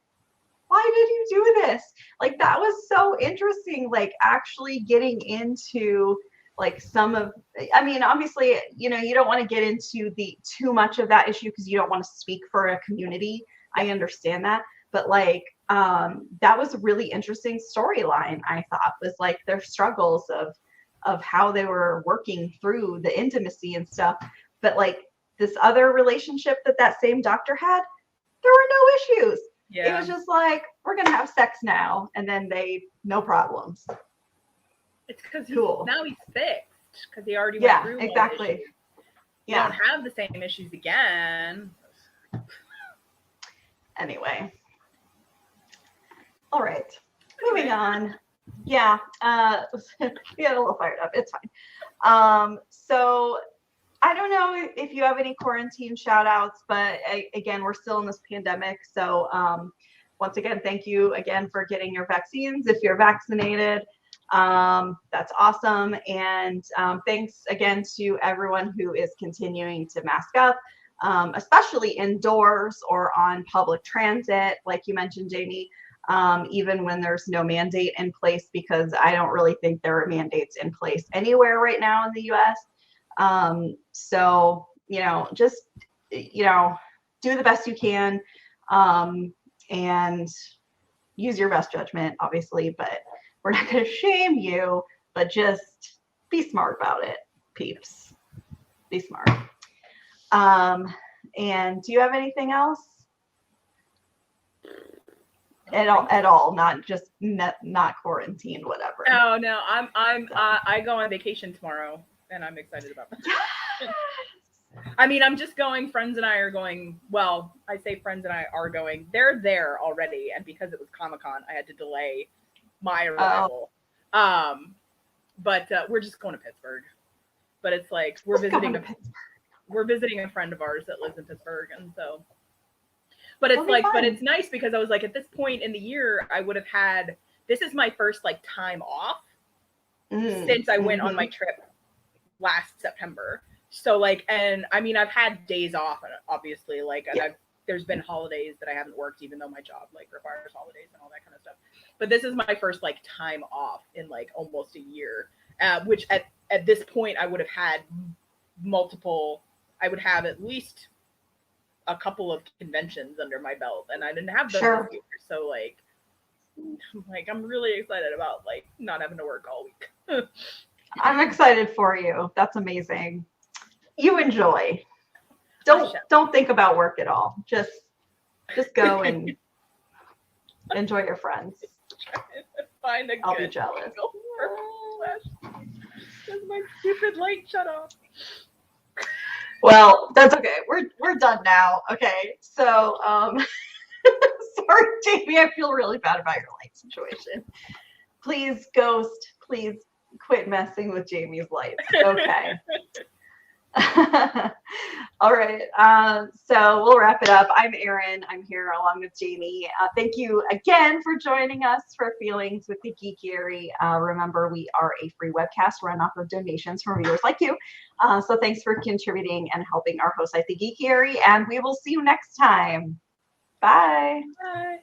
why did you do this? Like, that was so interesting, like actually getting into like some of, I mean, obviously, you don't want to get into too much of that issue because you don't want to speak for a community. I understand that. But like, that was a really interesting storyline, I thought, was like their struggles of how they were working through the intimacy and stuff. But like this other relationship that same doctor had, there were no issues. Yeah. It was just like, we're going to have sex now. And then no problems. It's because now he's fixed, because he already went through exactly. You don't have the same issues again. Anyway. All right. Moving on. Yeah. We got a little fired up. It's fine. So I don't know if you have any quarantine shout outs, but again, we're still in this pandemic. So once again, thank you again for getting your vaccines. If you're vaccinated, that's awesome. And thanks again to everyone who is continuing to mask up, especially indoors or on public transit, like you mentioned, Jamie, even when there's no mandate in place, because I don't really think there are mandates in place anywhere right now in the US. So, just, do the best you can, and use your best judgment, obviously, but we're not going to shame you, but just be smart about it, peeps. Be smart. And do you have anything else? At all, not just not quarantined, whatever. Oh no, I go on vacation tomorrow, and I'm excited about that. I mean, I'm just going. Friends and I are going. Well, I say friends and I are going. They're there already, and because it was Comic-Con, I had to delay my arrival. But we're just going to Pittsburgh. But it's like we're visiting a friend of ours that lives in Pittsburgh, and so. But it's like, but it's nice because I was like, at this point in the year, I would have had. This is my first like time off since I went on my trip last September. So like, and I mean, I've had days off, obviously, like, and there's been holidays that I haven't worked, even though my job like requires holidays and all that kind of stuff. But this is my first like time off in like almost a year, which at this point I would have had multiple. I would have at least a couple of conventions under my belt, and I didn't have those this year. So like I'm really excited about like not having to work all week. I'm excited for you. That's amazing. You enjoy. Don't think about work at all. Just go and enjoy your friends. Find I'll be jealous. Does my stupid light shut off? Well, that's okay. We're done now. Okay. So sorry, Jamie, I feel really bad about your light situation. Please, Ghost, please quit messing with Jamie's lights. Okay. All right. So we'll wrap it up. I'm Erin. I'm here along with Jamie. Thank you again for joining us for Feelings with the Geekiary. Remember, we are a free webcast run off of donations from viewers like you. So thanks for contributing and helping our host at the Geekiary, and we will see you next time. Bye. Bye.